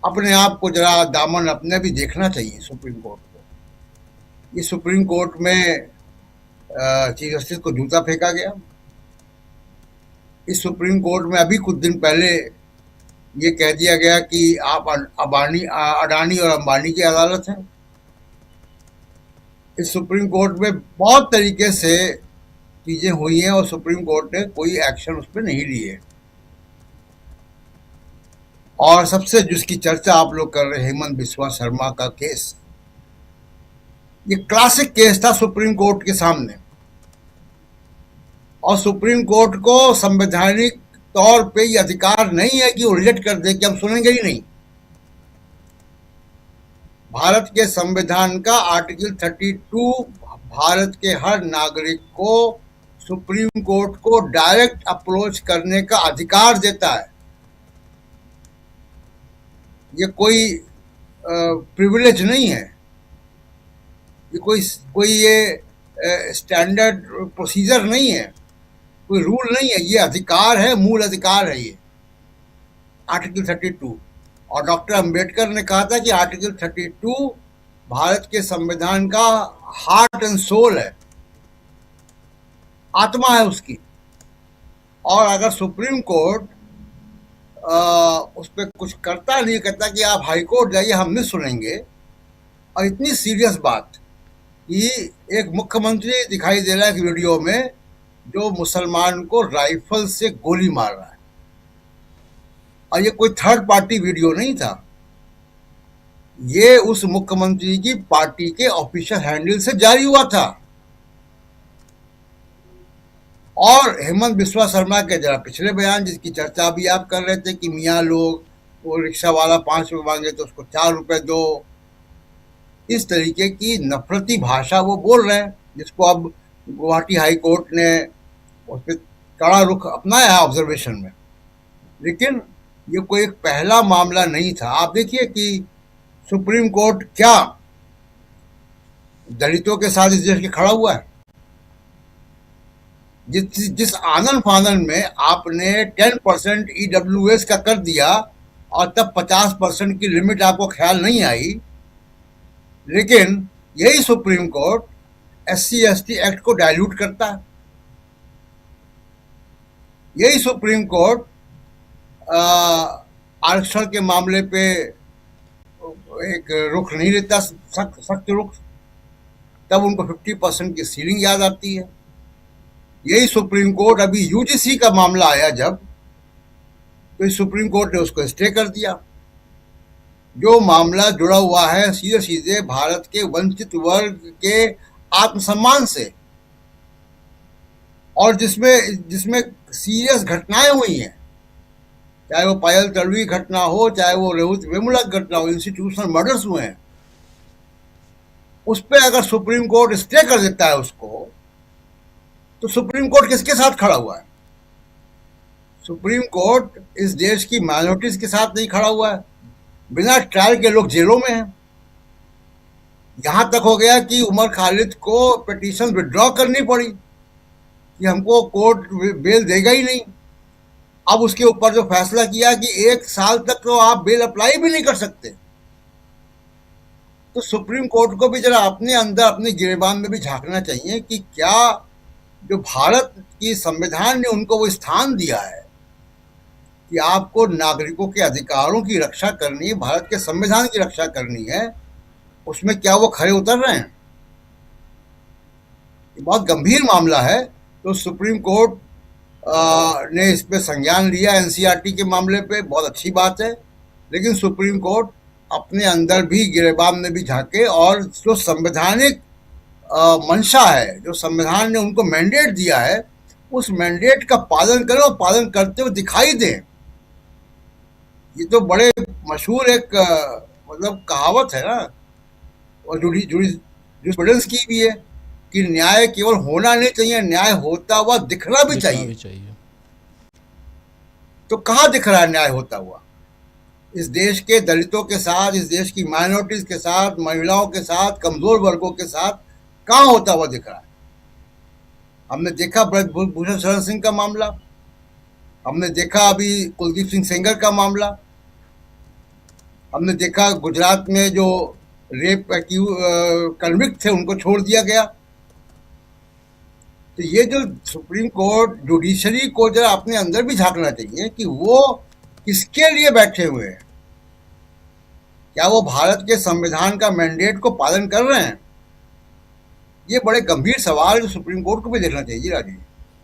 अपने आप को जरा दामन अपने भी देखना चाहिए। सुप्रीम कोर्ट को, ये सुप्रीम कोर्ट में चीफ जस्टिस को जूता फेंका गया। इस सुप्रीम कोर्ट में अभी कुछ दिन पहले ये कह दिया गया कि आप अडानी और अंबानी की अदालत है। इस सुप्रीम कोर्ट में बहुत तरीके से चीजें हुई हैं और सुप्रीम कोर्ट ने कोई एक्शन उस पर नहीं लिए। और सबसे जिसकी चर्चा आप लोग कर रहे हैं, हेमंत बिस्वा शर्मा का केस, ये क्लासिक केस था सुप्रीम कोर्ट के सामने। और सुप्रीम कोर्ट को संवैधानिक तौर पे ये अधिकार नहीं है कि वो रिजेक्ट कर दे कि हम सुनेंगे ही नहीं। भारत के संविधान का आर्टिकल 32 भारत के हर नागरिक को सुप्रीम कोर्ट को डायरेक्ट अप्रोच करने का अधिकार देता है। ये कोई प्रिविलेज नहीं है, ये कोई ये स्टैंडर्ड प्रोसीजर नहीं है, कोई रूल नहीं है, ये अधिकार है, मूल अधिकार है ये आर्टिकल 32। और डॉक्टर अंबेडकर ने कहा था कि आर्टिकल 32 भारत के संविधान का हार्ट एंड सोल है, आत्मा है उसकी। और अगर सुप्रीम कोर्ट उस पर कुछ करता नहीं, कहता कि आप हाई कोर्ट जाइए हम नहीं सुनेंगे, और इतनी सीरियस बात कि एक मुख्यमंत्री दिखाई दे रहा है वीडियो में जो मुसलमान को राइफल से गोली मार रहा है, और ये कोई थर्ड पार्टी वीडियो नहीं था, ये उस मुख्यमंत्री की पार्टी के ऑफिशियल हैंडल से जारी हुआ था। और हेमंत बिस्वा शर्मा के जरा पिछले बयान, जिसकी चर्चा भी आप कर रहे थे कि मियाँ लोग, वो रिक्शा वाला 5 रुपये मांगे तो उसको 4 रुपये दो, इस तरीके की नफरती भाषा वो बोल रहे हैं, जिसको अब गुवाहाटी हाई कोर्ट ने उस पर कड़ा रुख अपनाया है ऑब्जर्वेशन में। लेकिन ये कोई एक पहला मामला नहीं था। आप देखिए कि सुप्रीम कोर्ट क्या दलितों के साथ इस देश के खड़ा हुआ है। जिस आंगन फानन में आपने 10% EWS का कर दिया और तब 50% की लिमिट आपको ख्याल नहीं आई, लेकिन यही सुप्रीम कोर्ट SC/ST एक्ट को डाइल्यूट करता है। यही सुप्रीम कोर्ट आरक्षण के मामले पे एक रुख नहीं लेता, सख्त रुख, तब उनको 50% की सीलिंग याद आती है। यही सुप्रीम कोर्ट अभी UGC का मामला आया जब, तो इस सुप्रीम कोर्ट ने उसको स्टे कर दिया, जो मामला जुड़ा हुआ है सीधे सीधे भारत के वंचित वर्ग के आत्मसम्मान से, और जिसमें सीरियस घटनाएं हुई हैं, चाहे वो पायल तड़वी घटना हो, चाहे वो रेहुत वेमुला घटना हो, इंस्टीट्यूशनल मर्डर्स हुए हैं, उस पर अगर सुप्रीम कोर्ट स्टे कर देता है उसको, तो सुप्रीम कोर्ट किसके साथ खड़ा हुआ है? सुप्रीम कोर्ट इस देश की माइनॉरिटीज के साथ नहीं खड़ा हुआ है। बिना ट्रायल के लोग जेलों में हैं। यहां तक हो गया कि उमर खालिद को पिटीशन विड्रॉ करनी पड़ी कि हमको कोर्ट बेल देगा ही नहीं। अब उसके ऊपर जो फैसला किया कि 1 साल तक तो आप बेल अप्लाई भी नहीं कर सकते। तो सुप्रीम कोर्ट को भी जरा अपने अंदर, अपने गिरेबान में भी झांकना चाहिए कि क्या जो भारत की संविधान ने उनको वो स्थान दिया है कि आपको नागरिकों के अधिकारों की रक्षा करनी है, भारत के संविधान की रक्षा करनी है, उसमें क्या वो खरे उतर रहे हैं? ये बहुत गंभीर मामला है। तो सुप्रीम कोर्ट ने इस पे संज्ञान लिया NCERT के मामले पे, बहुत अच्छी बात है। लेकिन सुप्रीम कोर्ट अपने अंदर भी गिरेबान में भी झांके और जो संवैधानिक मंशा है, जो संविधान ने उनको मैंडेट दिया है, उस मैंडेट का पालन करें और पालन करते हुए दिखाई दें। ये तो बड़े मशहूर एक मतलब कहावत है ना, और जूरिस्प्रूडेंस की भी है कि न्याय केवल होना नहीं चाहिए, न्याय होता हुआ दिखना भी चाहिए। तो कहाँ दिख रहा है न्याय होता हुआ? इस देश के दलितों के साथ, इस देश की माइनॉरिटीज के साथ, महिलाओं के साथ, कमजोर वर्गों के साथ कहाँ होता हुआ दिख रहा है? हमने देखा ब्रजभूषण शरण सिंह का मामला, हमने देखा अभी कुलदीप सिंह सेंगर का मामला, हमने देखा गुजरात में जो रेप कन्विक्ट थे उनको छोड़ दिया गया। तो ये जो सुप्रीम कोर्ट जुडिशरी को जरा अपने अंदर भी झांकना चाहिए कि वो किसके लिए बैठे हुए हैं। क्या वो भारत के संविधान का मैंडेट को पालन कर रहे हैं? ये बड़े गंभीर सवाल जो सुप्रीम कोर्ट को भी देखना चाहिए राजीव।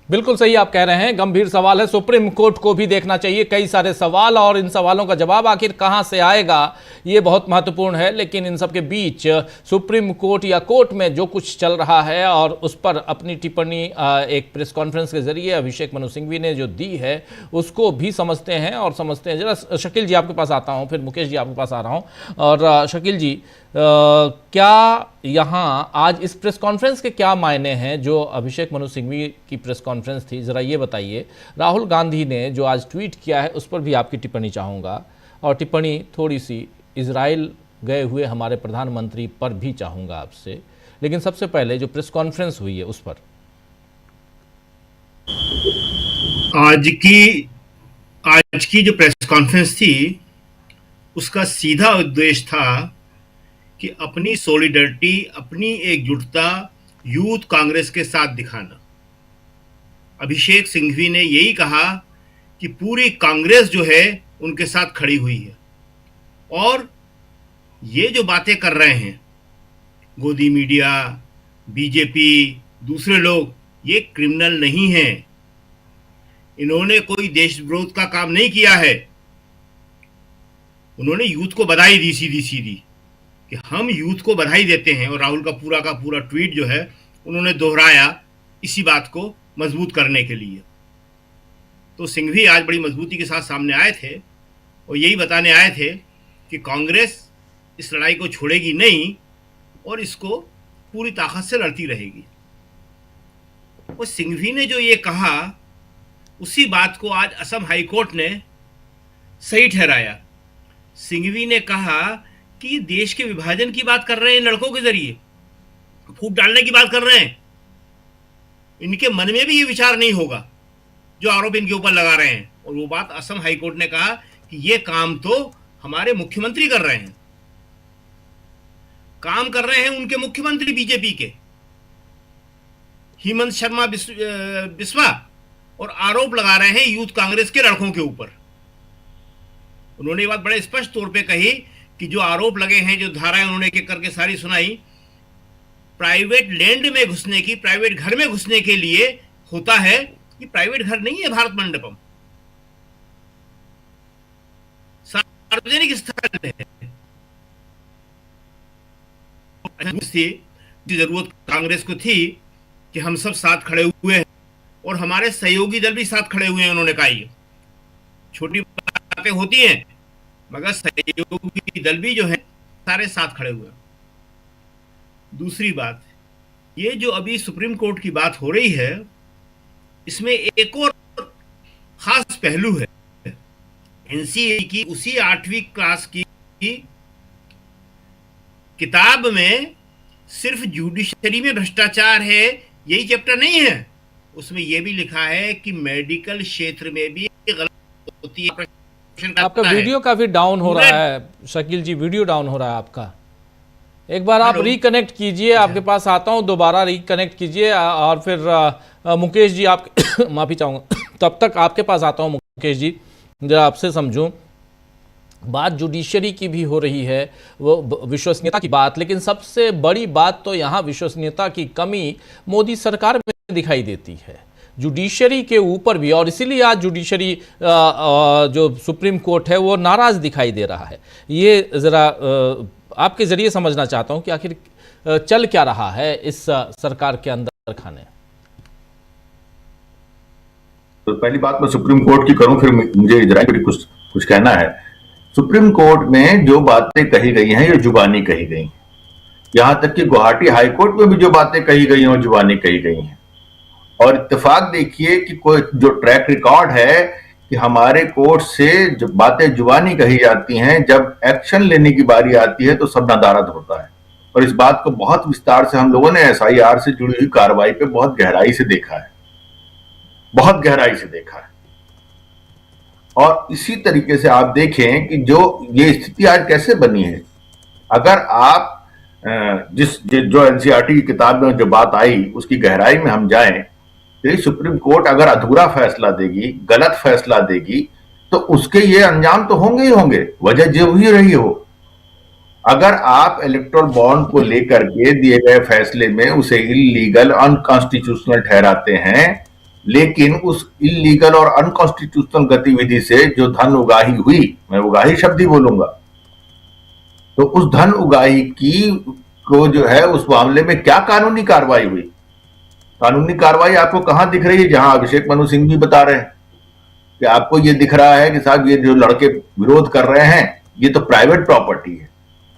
बिल्कुल सही आप कह रहे हैं, गंभीर सवाल है, सुप्रीम कोर्ट को भी देखना चाहिए कई सारे सवाल, और इन सवालों का जवाब आखिर कहां से आएगा ये बहुत महत्वपूर्ण है। लेकिन इन सब के बीच सुप्रीम कोर्ट या कोर्ट में जो कुछ चल रहा है और उस पर अपनी टिप्पणी एक प्रेस कॉन्फ्रेंस के जरिए अभिषेक मनु सिंघवी ने जो दी है उसको भी समझते हैं जरा शकील जी आपके पास आता हूं, फिर मुकेश जी आपके पास आ रहा हूं। और शकील जी, क्या यहाँ आज इस प्रेस कॉन्फ्रेंस के क्या मायने हैं जो अभिषेक मनु सिंघवी की प्रेस कॉन्फ्रेंस थी, ज़रा ये बताइए। राहुल गांधी ने जो आज ट्वीट किया है उस पर भी आपकी टिप्पणी चाहूँगा, और टिप्पणी थोड़ी सी इजराइल गए हुए हमारे प्रधानमंत्री पर भी चाहूँगा आपसे। लेकिन सबसे पहले जो प्रेस कॉन्फ्रेंस हुई है उस पर। आज की जो प्रेस कॉन्फ्रेंस थी उसका सीधा उद्देश्य था कि अपनी सॉलिडरिटी, अपनी एकजुटता यूथ कांग्रेस के साथ दिखाना। अभिषेक सिंघवी ने यही कहा कि पूरी कांग्रेस जो है उनके साथ खड़ी हुई है, और ये जो बातें कर रहे हैं गोदी मीडिया, बीजेपी, दूसरे लोग, ये क्रिमिनल नहीं हैं। इन्होंने कोई देशविरोध का काम नहीं किया है। उन्होंने यूथ को बधाई दी सीधी सीधी कि हम यूथ को बधाई देते हैं, और राहुल का पूरा ट्वीट जो है उन्होंने दोहराया इसी बात को मजबूत करने के लिए। तो सिंघवी आज बड़ी मजबूती के साथ सामने आए थे और यही बताने आए थे कि कांग्रेस इस लड़ाई को छोड़ेगी नहीं और इसको पूरी ताकत से लड़ती रहेगी। और सिंघवी ने जो ये कहा उसी बात को आज असम हाई कोर्ट ने सही ठहराया। सिंघवी ने कहा कि देश के विभाजन की बात कर रहे हैं, लड़कों के जरिए फूट डालने की बात कर रहे हैं। इनके मन में भी ये विचार नहीं होगा जो आरोप इनके ऊपर लगा रहे हैं। और वो बात असम हाई कोर्ट ने कहा कि ये काम तो हमारे मुख्यमंत्री कर रहे हैं, काम कर रहे हैं उनके मुख्यमंत्री बीजेपी के हेमंत शर्मा बिस्वा, और आरोप लगा रहे हैं यूथ कांग्रेस के लड़कों के ऊपर। उन्होंने ये बात बड़े स्पष्ट तौर पे कही कि जो आरोप लगे हैं, जो धाराएं उन्होंने एक करके सारी सुनाई, प्राइवेट लैंड में घुसने की, प्राइवेट घर में घुसने के लिए होता है। कि प्राइवेट घर नहीं है भारत मंडपम, सार्वजनिक स्थल है। जरूरत कांग्रेस को थी कि हम सब साथ खड़े हुए हैं और हमारे सहयोगी दल भी साथ खड़े हुए हैं। उन्होंने कहा ये छोटी बातें होती हैं मगर सहयोगी दल भी जो है सारे साथ खड़े हुए हैं। दूसरी बात, ये जो अभी सुप्रीम कोर्ट की बात हो रही है इसमें एक और खास पहलू है। एनसीए की उसी 8वीं क्लास की किताब में सिर्फ जुडिशरी में भ्रष्टाचार है यही चैप्टर नहीं है, उसमें यह भी लिखा है कि मेडिकल क्षेत्र में भी गलत होती है। आपका वीडियो काफी डाउन हो रहा है शकील जी, वीडियो डाउन हो रहा है आपका। एक बार आप रिकनेक्ट कीजिए, आपके पास आता हूं, दोबारा रिकनेक्ट कीजिए और फिर मुकेश जी आप माफी चाहूंगा, तब तक आपके पास आता हूं मुकेश जी, जरा आपसे समझूं। बात जुडिशरी की भी हो रही है, वो विश्वसनीयता की बात, लेकिन सबसे बड़ी बात तो यहाँ विश्वसनीयता की कमी मोदी सरकार में दिखाई देती है जुडिशरी के ऊपर भी, और इसीलिए आज जुडिशरी जो सुप्रीम कोर्ट है वो नाराज दिखाई दे रहा है। ये जरा आपके जरिए समझना चाहता हूं कि आखिर चल क्या रहा है इस सरकार के अंदर खाने। तो पहली बात मैं सुप्रीम कोर्ट की करूं, फिर मुझे इजराइल की कुछ कहना है। सुप्रीम कोर्ट में जो बातें कही गई हैं ये जुबानी कही गई, यहां तक कि गुवाहाटी हाईकोर्ट में भी जो बातें कही गई हैं वो जुबानी कही गई हैं। और इत्तेफाक देखिए कि कोई जो ट्रैक रिकॉर्ड है कि हमारे कोर्ट से जो बातें जुबानी कही जाती हैं, जब एक्शन लेने की बारी आती है तो सब नदारद होता है। और इस बात को बहुत विस्तार से हम लोगों ने एसआईआर से जुड़ी हुई कार्रवाई पे बहुत गहराई से देखा है, बहुत गहराई से देखा है। और इसी तरीके से आप देखें कि जो ये स्थिति आज कैसे बनी है। अगर आप जो एनसीईआरटी की किताब में जो बात आई उसकी गहराई में हम जाएं, तो सुप्रीम कोर्ट अगर अधूरा फैसला देगी, गलत फैसला देगी, तो उसके ये अंजाम तो होंगे ही होंगे, वजह जो भी रही हो। अगर आप इलेक्टोरल बॉन्ड को लेकर के दिए गए फैसले में उसे इलीगल, अनकॉन्स्टिट्यूशनल ठहराते हैं, लेकिन उस इलीगल और अनकॉन्स्टिट्यूशनल गतिविधि से जो धन उगाही हुई, मैं उगाही शब्द ही बोलूंगा, तो उस धन उगाही को जो है उस मामले में क्या कानूनी कार्रवाई हुई? कानूनी कार्रवाई आपको कहां दिख रही है? जहां अभिषेक मनु सिंह भी बता रहे हैं कि आपको ये दिख रहा है कि साहब ये जो लड़के विरोध कर रहे हैं ये तो प्राइवेट प्रॉपर्टी है।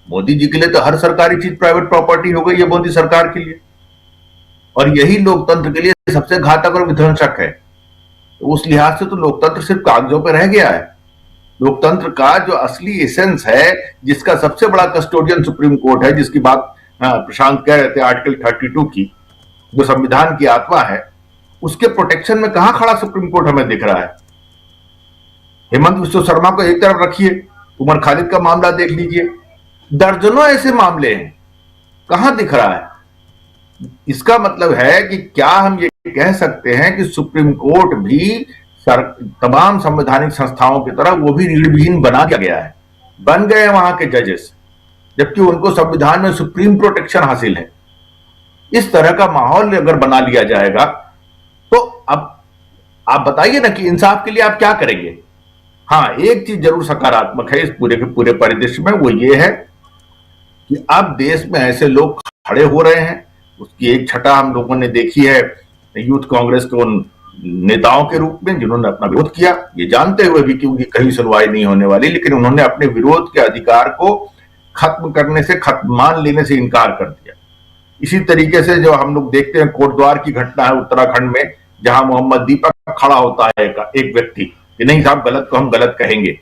मोदी जी के लिए तो हर सरकारी चीज प्राइवेट प्रॉपर्टी हो गई है, मोदी सरकार के लिए, और यही लोकतंत्र के लिए सबसे घातक और विध्वंसक है। तो उस लिहाज से तो लोकतंत्र सिर्फ कागजों पर रह गया है। लोकतंत्र का जो असली एसेंस है, जिसका सबसे बड़ा कस्टोडियन सुप्रीम कोर्ट है, जिसकी बात प्रशांत कह रहे थे आर्टिकल 32 की, जो संविधान की आत्मा है, उसके प्रोटेक्शन में कहां खड़ा सुप्रीम कोर्ट हमें दिख रहा है? हेमंत विश्व शर्मा को एक तरफ रखिए, उमर खालिद का मामला देख लीजिए, दर्जनों ऐसे मामले हैं, कहां दिख रहा है? इसका मतलब है कि क्या हम ये कह सकते हैं कि सुप्रीम कोर्ट भी तमाम संवैधानिक संस्थाओं की तरह वो भी रीढ़विहीन बना दिया गया है, बन गए वहां के जजेस, जबकि उनको संविधान में सुप्रीम प्रोटेक्शन हासिल है। इस तरह का माहौल अगर बना लिया जाएगा तो अब आप बताइए ना कि इंसाफ के लिए आप क्या करेंगे? हाँ, एक चीज जरूर सकारात्मक है इस पूरे के पूरे परिदृश्य में, वो ये है कि अब देश में ऐसे लोग खड़े हो रहे हैं। उसकी एक छटा हम लोगों ने देखी है यूथ कांग्रेस के उन नेताओं के रूप में जिन्होंने अपना विरोध किया, ये जानते हुए भी कि उनकी कहीं सुनवाई नहीं होने वाली, लेकिन उन्होंने अपने विरोध के अधिकार को खत्म करने से, मान लेने से इनकार कर दिया। इसी तरीके से जो हम लोग देखते हैं कोटद्वार की घटना है उत्तराखंड में, जहां मोहम्मद दीपक खड़ा होता है एक व्यक्ति कि नहीं साहब गलत को हम गलत कहेंगे।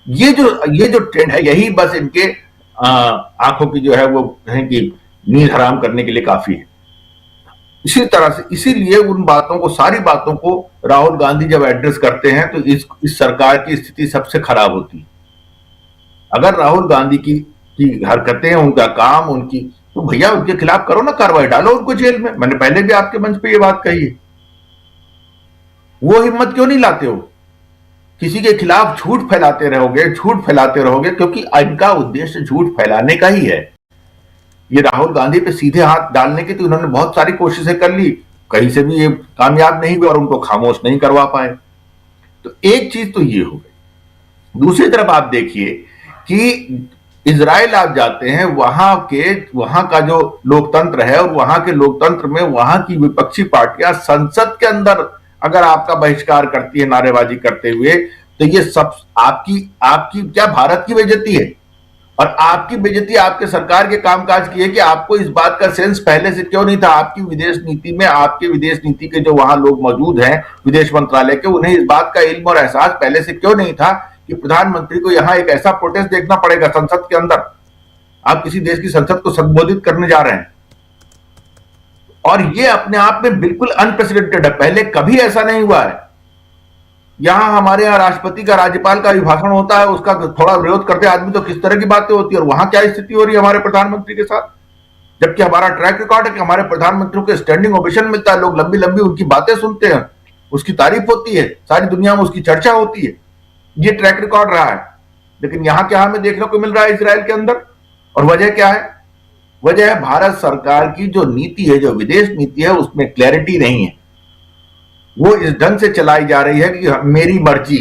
ये जो ट्रेंड है, यही बस इनके आंखों की जो है वो कहें कि नींद हराम करने के लिए काफी है। इसी तरह से, इसीलिए उन बातों को, सारी बातों को राहुल गांधी जब एड्रेस करते हैं तो इस सरकार की स्थिति सबसे खराब होती है। अगर राहुल गांधी की हरकतें, उनका काम, उनकी, तो भैया उनके खिलाफ करो ना कार्रवाई, डालो उनको जेल में। मैंने पहले भी आपके मंच पे ये बात कही है, वो हिम्मत क्यों नहीं लाते हो? किसी के खिलाफ झूठ फैलाते रहोगे, क्योंकि इनका उद्देश्य झूठ फैलाने का ही है। ये राहुल गांधी पे सीधे हाथ डालने की तो उन्होंने बहुत सारी कोशिशें कर ली, कहीं से भी ये कामयाब नहीं हुए और उनको खामोश नहीं करवा पाए। तो एक चीज तो ये हो गई। दूसरी तरफ आप देखिए कि इजराइल आप जाते हैं, वहां का जो लोकतंत्र है और वहां के लोकतंत्र में वहां की विपक्षी पार्टियां संसद के अंदर अगर आपका बहिष्कार करती है नारेबाजी करते हुए, तो ये सब आपकी क्या भारत की बेइज्जती है? और आपकी बेइज्जती आपके सरकार के कामकाज की है कि आपको इस बात का सेंस पहले से क्यों नहीं था? आपकी विदेश नीति में, आपके विदेश नीति के जो वहां लोग मौजूद हैं विदेश मंत्रालय के, उन्हें इस बात का इल्म और एहसास पहले से क्यों नहीं था कि प्रधानमंत्री को यहां एक ऐसा प्रोटेस्ट देखना पड़ेगा संसद के अंदर? आप किसी देश की संसद को संबोधित करने जा रहे हैं, और ये अपने आप में बिल्कुल अनप्रेसिडेंटेड है, पहले कभी ऐसा नहीं हुआ है। यहां हमारे यहाँ राष्ट्रपति का, राज्यपाल का अभिभाषण होता है, उसका थोड़ा विरोध करते आदमी तो किस तरह की बातें होती है, और वहां क्या स्थिति हो रही है हमारे प्रधानमंत्री के साथ? जबकि हमारा ट्रैक रिकॉर्ड है कि हमारे प्रधानमंत्रियों को स्टैंडिंग ओवेशन मिलता है, लोग लंबी लंबी उनकी बातें सुनते हैं, उसकी तारीफ होती है, सारी दुनिया में उसकी चर्चा होती है। ये ट्रैक रिकॉर्ड रहा है। लेकिन यहां क्या हमें देखने को मिल रहा है इजराइल के अंदर? और वजह क्या है? वजह है भारत सरकार की जो नीति है, जो विदेश नीति है, उसमें क्लैरिटी नहीं है। वो इस ढंग से चलाई जा रही है कि मेरी मर्जी,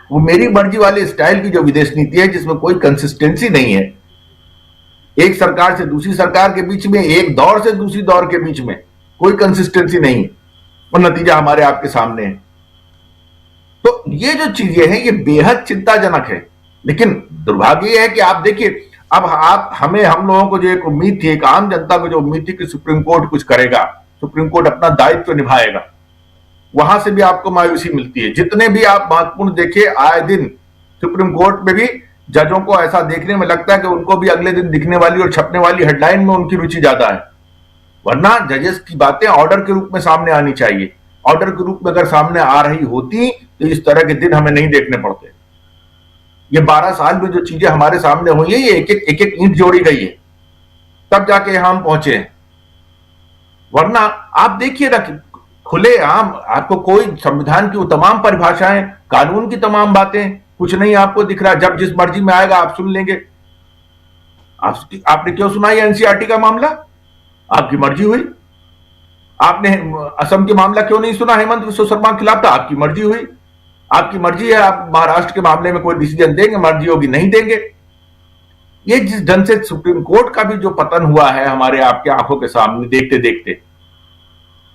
वो मेरी मर्जी वाले स्टाइल की जो विदेश नीति है, जिसमें कोई कंसिस्टेंसी नहीं है, एक सरकार से दूसरी सरकार के बीच में, एक दौर से दूसरी दौर के बीच में कोई कंसिस्टेंसी नहीं है, और नतीजा हमारे आपके सामने है। तो ये जो चीजें हैं ये बेहद चिंताजनक है। लेकिन दुर्भाग्य यह है कि आप देखिए, अब आप हमें हम लोगों को जो एक उम्मीद थी, एक आम जनता को जो उम्मीद थी कि सुप्रीम कोर्ट कुछ करेगा, सुप्रीम कोर्ट अपना दायित्व निभाएगा, वहां से भी आपको मायूसी मिलती है। जितने भी आप महत्वपूर्ण देखिए, आए दिन सुप्रीम कोर्ट में भी जजों को ऐसा देखने में लगता है कि उनको भी अगले दिन दिखने वाली और छपने वाली हेडलाइन में उनकी रुचि ज्यादा है, वरना जजेस की बातें ऑर्डर के रूप में सामने आनी चाहिए। ऑर्डर के रूप में अगर सामने आ रही होती तो इस तरह के दिन हमें नहीं देखने पड़ते। ये 12 साल में जो चीजें हमारे सामने हुई है, ये एक एक ईंट जोड़ी गई है, तब जाके यहां हम पहुंचे हैं। वरना आप देखिए ना, खुले आम आपको कोई संविधान की वो तमाम परिभाषाएं, कानून की तमाम बातें, कुछ नहीं आपको दिख रहा। जब जिस मर्जी में आएगा आप सुन लेंगे। आपने क्यों सुना एनसीईआरटी का मामला? आपकी मर्जी हुई। आपने असम के मामला क्यों नहीं सुना, हेमंत विश्व शर्मा के खिलाफ था? आपकी मर्जी हुई। आपकी मर्जी है, आप महाराष्ट्र के मामले में कोई डिसीजन देंगे, मर्जी होगी नहीं देंगे। ये जिस ढंग से सुप्रीम कोर्ट का भी जो पतन हुआ है हमारे आपके आंखों के सामने देखते देखते,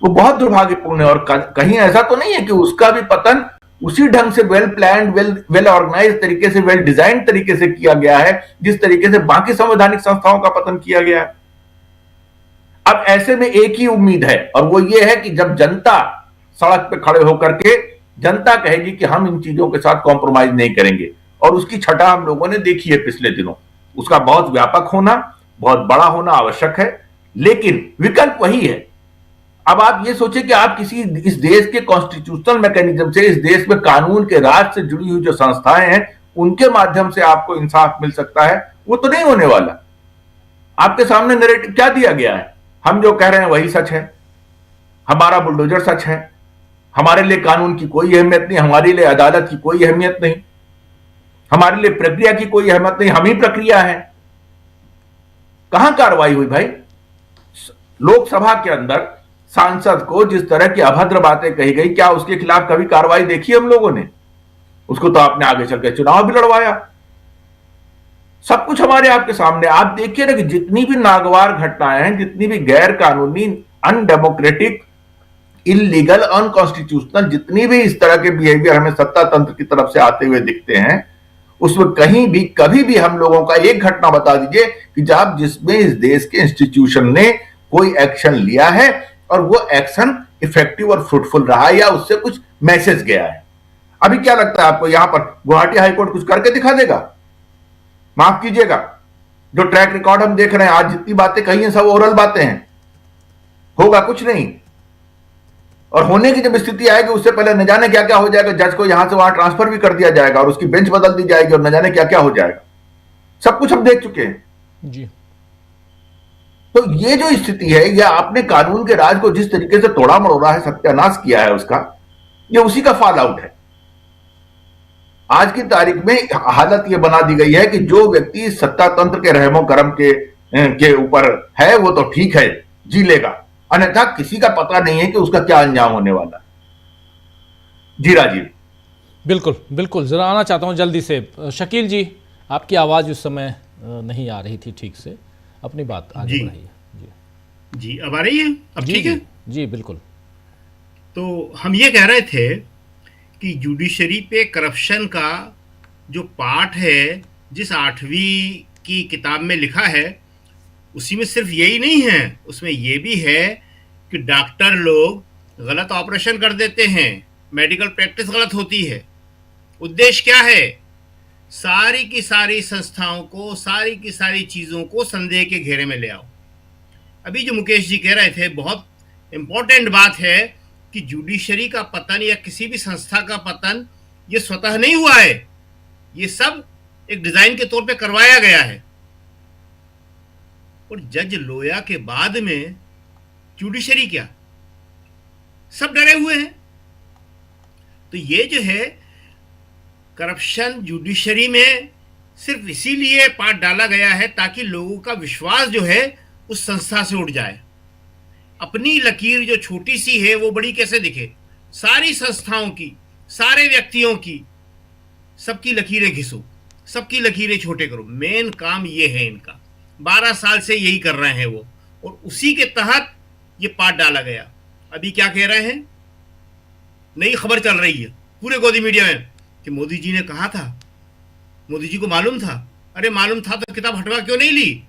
वो बहुत दुर्भाग्यपूर्ण है। और कहीं ऐसा तो नहीं है कि उसका भी पतन उसी ढंग से वेल प्लान्ड, वेल ऑर्गेनाइज तरीके से, वेल डिजाइन तरीके से किया गया है जिस तरीके से बाकी संवैधानिक संस्थाओं का पतन किया गया है। अब ऐसे में एक ही उम्मीद है, और वो ये है कि जब जनता सड़क पे खड़े होकर के जनता कहेगी कि हम इन चीजों के साथ कॉम्प्रोमाइज नहीं करेंगे, और उसकी छटा हम लोगों ने देखी है पिछले दिनों, उसका बहुत व्यापक होना, बहुत बड़ा होना आवश्यक है, लेकिन विकल्प वही है। अब आप ये सोचिए कि आप किसी इस देश के कॉन्स्टिट्यूशनल मैकेनिज्म से, इस देश में कानून के राज से जुड़ी हुई जो संस्थाएं हैं, उनके माध्यम से आपको इंसाफ मिल सकता है, वो तो नहीं होने वाला। आपके सामने नैरेटिव क्या दिया गया है? हम जो कह रहे हैं वही सच है, हमारा बुलडोजर सच है, हमारे लिए कानून की कोई अहमियत नहीं, हमारे लिए अदालत की कोई अहमियत नहीं, हमारे लिए प्रक्रिया की कोई अहमियत नहीं, हम ही प्रक्रिया है। कहां कार्रवाई हुई भाई? लोकसभा के अंदर सांसद को जिस तरह की अभद्र बातें कही गई, क्या उसके खिलाफ कभी कार्रवाई देखी हम लोगों ने? उसको तो आपने आगे चल के चुनाव भी लड़वाया। सब कुछ हमारे आपके सामने। आप देखिए ना कि जितनी भी नागवार घटनाएं हैं, जितनी भी गैर कानूनी, अनडेमोक्रेटिक, इलीगल, अनकॉन्स्टिट्यूशनल, जितनी भी इस तरह के बिहेवियर हमें सत्ता तंत्र की तरफ से आते हुए दिखते हैं, उसमें कहीं भी कभी भी हम लोगों का एक घटना बता दीजिए कि जब जिसमें इस देश के इंस्टीट्यूशन ने कोई एक्शन लिया है और वो एक्शन इफेक्टिव और फ्रूटफुल रहा है, या उससे कुछ मैसेज गया है। अभी क्या लगता है आपको, यहां पर गुवाहाटी हाईकोर्ट कुछ करके दिखा देगा? माफ कीजिएगा, जो ट्रैक रिकॉर्ड हम देख रहे हैं, आज जितनी बातें कही हैं सब ओरल बातें हैं, होगा कुछ नहीं। और होने की जब स्थिति आएगी उससे पहले न जाने क्या क्या हो जाएगा। जज को यहां से वहां ट्रांसफर भी कर दिया जाएगा और उसकी बेंच बदल दी जाएगी और न जाने क्या क्या हो जाएगा। सब कुछ हम देख चुके हैं जी। तो ये जो स्थिति है, यह आपने कानून के राज को जिस तरीके से तोड़ा मरोड़ा है, सत्यानाश किया है उसका, ये उसी का फॉल आउट है। आज की तारीख में हालत यह बना दी गई है कि जो व्यक्ति सत्ता तंत्र के रहमो करम के ऊपर है वो तो ठीक है, जी लेगा, अन्यथा किसी का पता नहीं है कि उसका क्या अंजाम होने वाला। जी राजीव। बिल्कुल बिल्कुल, जरा आना चाहता हूं जल्दी से शकील जी, आपकी आवाज उस समय नहीं आ रही थी ठीक से, अपनी बात आगे बढ़ाइए। जी अब आ रही है? अब ठीक है? जी बिल्कुल। तो हम ये कह रहे थे कि जुडिशरी पे करप्शन का जो पाठ है, जिस 8वीं की किताब में लिखा है, उसी में सिर्फ यही नहीं है, उसमें यह भी है कि डॉक्टर लोग गलत ऑपरेशन कर देते हैं, मेडिकल प्रैक्टिस गलत होती है। उद्देश्य क्या है? सारी की सारी संस्थाओं को, सारी की सारी चीज़ों को संदेह के घेरे में ले आओ। अभी जो मुकेश जी कह रहे थे, बहुत इंपॉर्टेंट बात है कि जुडिशरी का पतन या किसी भी संस्था का पतन ये स्वतः नहीं हुआ है, ये सब एक डिजाइन के तौर पे करवाया गया है। और जज लोया के बाद में जुडिशरी क्या, सब डरे हुए हैं। तो ये जो है करप्शन जुडिशरी में सिर्फ इसीलिए पार्ट डाला गया है ताकि लोगों का विश्वास जो है उस संस्था से उठ जाए। अपनी लकीर जो छोटी सी है वो बड़ी कैसे दिखे? सारी संस्थाओं की, सारे व्यक्तियों की, सबकी लकीरें घिसो, सबकी लकीरें छोटे करो। मेन काम ये है इनका, 12 साल से यही कर रहे हैं वो, और उसी के तहत ये पार्ट डाला गया। अभी क्या कह रहे हैं? नई खबर चल रही है पूरे गोदी मीडिया में कि मोदी जी ने कहा था, मोदी जी को मालूम था अरे मालूम था तो किताब हटवा क्यों नहीं ली?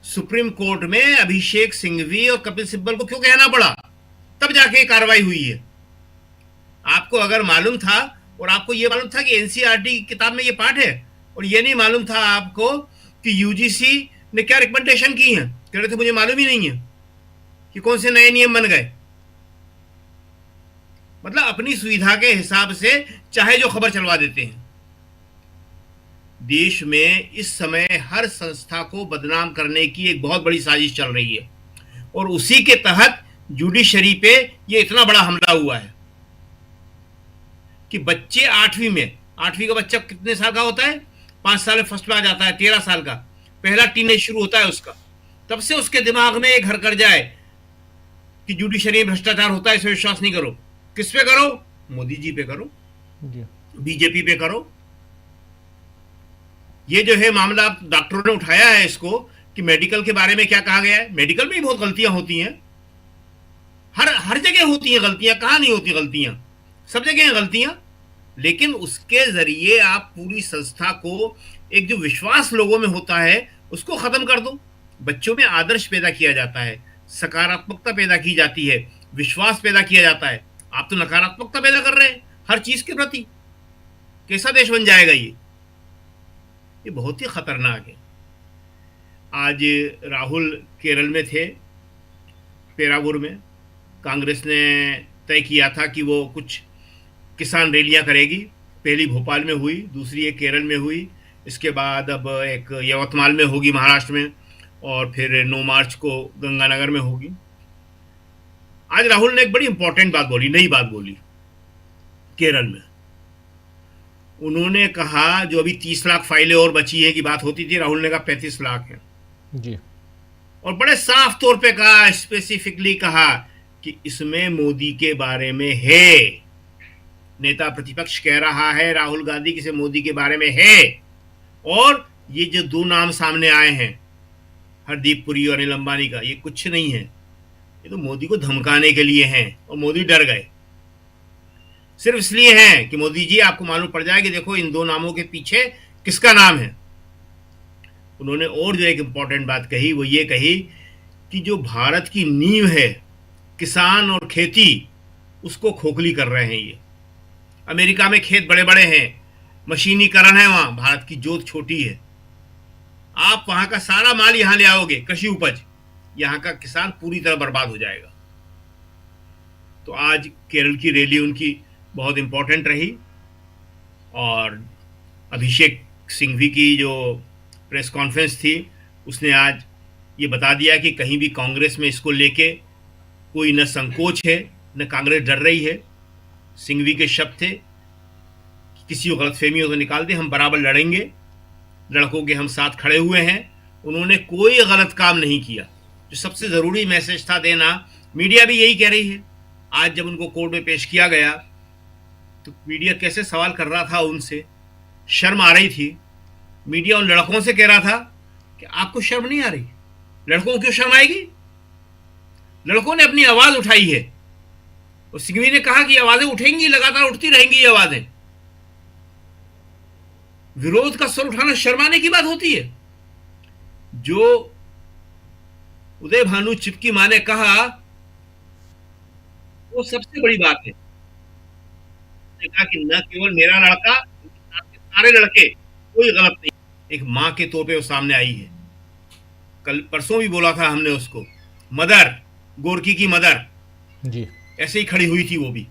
सुप्रीम कोर्ट में अभिषेक सिंघवी और कपिल सिब्बल को क्यों कहना पड़ा? तब जाके कार्रवाई हुई है। आपको अगर मालूम था, और आपको ये मालूम था कि एनसीईआरटी की किताब में ये पाठ है, और ये नहीं मालूम था आपको कि यूजीसी ने क्या रिकमेंडेशन की है, कह रहे थे मुझे मालूम ही नहीं है कि कौन से नए नियम बन गए। मतलब अपनी सुविधा के हिसाब से चाहे जो खबर चलवा देते हैं। देश में इस समय हर संस्था को बदनाम करने की एक बहुत बड़ी साजिश चल रही है, और उसी के तहत जुडिशरी पे ये इतना बड़ा हमला हुआ है कि बच्चे 8वीं का बच्चा कितने साल का होता है? 5 साल में फर्स्ट में आ जाता है, 13 साल का पहला टीनेज शुरू होता है उसका। तब से उसके दिमाग में एक घर कर जाए कि जुडिशरी में भ्रष्टाचार होता है, इसे विश्वास नहीं करो। किस पे करो? मोदी जी पे करो, बीजेपी पे करो। ये जो है मामला डॉक्टरों ने उठाया है इसको कि मेडिकल के बारे में क्या कहा गया है। मेडिकल में भी बहुत गलतियां होती हैं, हर जगह होती हैं गलतियां, कहां नहीं होती गलतियां, सब जगह हैं गलतियां। लेकिन उसके जरिए आप पूरी संस्था को, एक जो विश्वास लोगों में होता है उसको खत्म कर दो। बच्चों में आदर्श पैदा किया जाता है, सकारात्मकता पैदा की जाती है, विश्वास पैदा किया जाता है। आप तो नकारात्मकता पैदा कर रहे हैं हर चीज के प्रति। कैसा देश बन जाएगा ये बहुत ही खतरनाक है। आज राहुल केरल में थे, पेरावूर में। कांग्रेस ने तय किया था कि वो कुछ किसान रैलियां करेगी। पहली भोपाल में हुई, दूसरी एक केरल में हुई, इसके बाद अब एक यवतमाल में होगी महाराष्ट्र में, और फिर 9 मार्च को गंगानगर में होगी। आज राहुल ने एक बड़ी इंपॉर्टेंट बात बोली, नई बात बोली केरल में। उन्होंने कहा जो अभी 30 लाख फाइलें और बची है की बात होती थी, राहुल ने कहा 35 लाख है जी, और बड़े साफ तौर पे कहा, स्पेसिफिकली कहा कि इसमें मोदी के बारे में है। नेता प्रतिपक्ष कह रहा है राहुल गांधी किसी मोदी के बारे में है, और ये जो 2 नाम सामने आए हैं, हरदीप पुरी और अनिल अंबानी का, ये कुछ नहीं है, ये तो मोदी को धमकाने के लिए हैं। और मोदी डर गए, सिर्फ इसलिए हैं कि मोदी जी आपको मालूम पड़ जाए कि देखो इन 2 नामों के पीछे किसका नाम है। उन्होंने और जो एक इंपॉर्टेंट बात कही वो ये कही कि जो भारत की नींव है किसान और खेती, उसको खोखली कर रहे हैं ये। अमेरिका में खेत बड़े बड़े हैं, मशीनीकरण है, वहां भारत की जोत छोटी है। आप वहां का सारा माल यहां ले आओगे, कृषि उपज, यहां का किसान पूरी तरह बर्बाद हो जाएगा। तो आज केरल की रैली उनकी बहुत इंपॉर्टेंट रही, और अभिषेक सिंघवी की जो प्रेस कॉन्फ्रेंस थी उसने आज ये बता दिया कि कहीं भी कांग्रेस में इसको लेके कोई न संकोच है न कांग्रेस डर रही है। सिंघवी के शब्द थे कि किसी को गलतफहमी हो तो निकाल दे, हम बराबर लड़ेंगे, लड़कों के हम साथ खड़े हुए हैं। उन्होंने कोई गलत काम नहीं किया। जो सबसे ज़रूरी मैसेज था देना, मीडिया भी यही कह रही है। आज जब उनको कोर्ट में पेश किया गया तो मीडिया कैसे सवाल कर रहा था उनसे, शर्म आ रही थी। मीडिया उन लड़कों से कह रहा था कि आपको शर्म नहीं आ रही? लड़कों को क्यों शर्म आएगी? लड़कों ने अपनी आवाज उठाई है, और सिंघवी ने कहा कि आवाजें उठेंगी, लगातार उठती रहेंगी ये आवाजें। विरोध का स्वर उठाना शर्माने की बात होती है? जो उदय भानु चिपकी मां ने कहा वो सबसे बड़ी बात है। उसने कहा कि न केवल मेरा लड़का, सारे लड़के, कोई गलत नहीं। एक मां के तौर पे वो सामने आई है। कल परसों भी बोला था हमने उसको, मदर, गोरकी की मदर जी, ऐसे ही खड़ी हुई थी वो भी,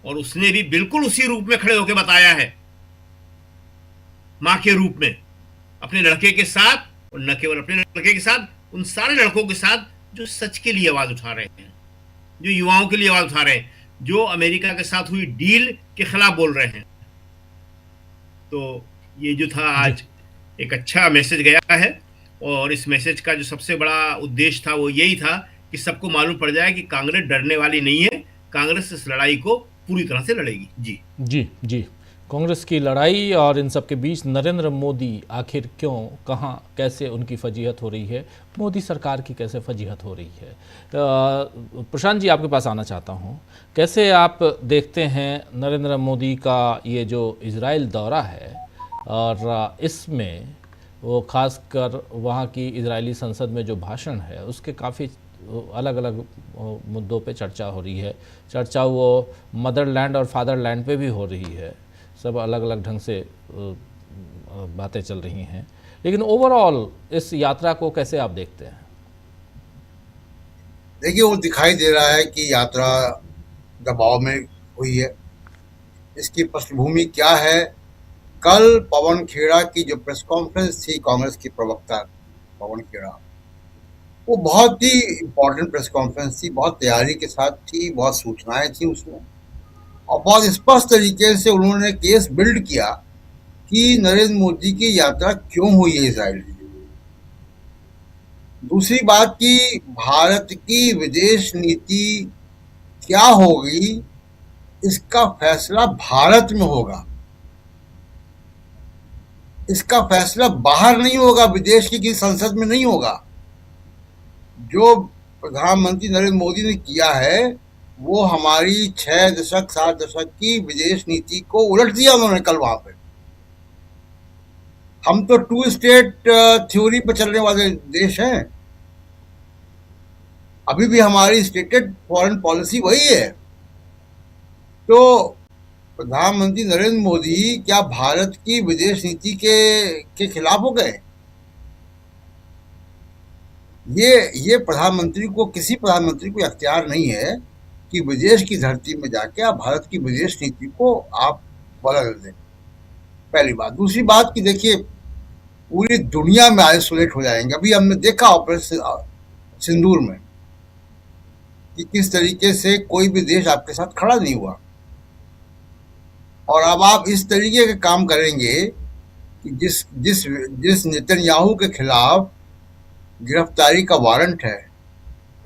और उसने भी बिल्कुल उसी रूप में खड़े होकर बताया है, मां के रूप में, अपने लड़के के साथ, और न केवल अपने लड़के के साथ, उन सारे लड़कों के साथ जो सच के लिए आवाज उठा रहे हैं, जो युवाओं के लिए आवाज उठा रहे हैं, जो अमेरिका के साथ हुई डील के खिलाफ बोल रहे हैं। तो ये जो था आज एक अच्छा मैसेज गया है, और इस मैसेज का जो सबसे बड़ा उद्देश्य था वो यही था कि सबको मालूम पड़ जाए कि कांग्रेस डरने वाली नहीं है। कांग्रेस इस लड़ाई को पूरी तरह से लड़ेगी। जी जी जी, कांग्रेस की लड़ाई, और इन सब के बीच नरेंद्र मोदी आखिर क्यों, कहां, कैसे उनकी फजीहत हो रही है, मोदी सरकार की कैसे फजीहत हो रही है। प्रशांत जी, आपके पास आना चाहता हूं, कैसे आप देखते हैं नरेंद्र मोदी का ये जो इजराइल दौरा है, और इसमें वो खासकर वहाँ की इजरायली संसद में जो भाषण है उसके काफ़ी अलग अलग मुद्दों पे चर्चा हो रही है। चर्चा वो मदरलैंड और फादरलैंड पे भी हो रही है, सब अलग अलग ढंग से बातें चल रही हैं। लेकिन ओवरऑल इस यात्रा को कैसे आप देखते हैं? देखिए, वो दिखाई दे रहा है कि यात्रा दबाव में हुई है। इसकी पृष्ठभूमि क्या है? कल पवन खेड़ा की जो प्रेस कॉन्फ्रेंस थी, कांग्रेस के प्रवक्ता पवन खेड़ा, वो बहुत ही इम्पोर्टेंट प्रेस कॉन्फ्रेंस थी, बहुत तैयारी के साथ थी, बहुत सूचनाएं थी उसमें, और बहुत स्पष्ट तरीके से उन्होंने केस बिल्ड किया कि नरेंद्र मोदी की यात्रा क्यों हुई है इजराइल। दूसरी बात कि भारत की विदेश नीति क्या होगी, इसका फैसला भारत में होगा, इसका फैसला बाहर नहीं होगा, विदेश की किसी संसद में नहीं होगा। जो प्रधानमंत्री नरेंद्र मोदी ने किया है वो हमारी 6 दशक 7 दशक की विदेश नीति को उलट दिया उन्होंने कल वहां पे। हम तो 2 स्टेट थ्योरी पर चलने वाले देश हैं, अभी भी हमारी स्टेटेड फॉरेन पॉलिसी वही है। तो प्रधानमंत्री नरेंद्र मोदी क्या भारत की विदेश नीति के खिलाफ हो गए? ये प्रधानमंत्री को, किसी प्रधानमंत्री को अख्तियार नहीं है कि विदेश की धरती में जाके आप भारत की विदेश नीति को आप बदल दें, पहली बात। दूसरी बात कि देखिए, पूरी दुनिया में आइसोलेट हो जाएंगे। अभी हमने देखा ऑपरेशन सिंदूर में कि किस तरीके से कोई भी देश आपके साथ खड़ा नहीं हुआ, और अब आप इस तरीके के काम करेंगे कि जिस नेतन्याहू के खिलाफ गिरफ्तारी का वारंट है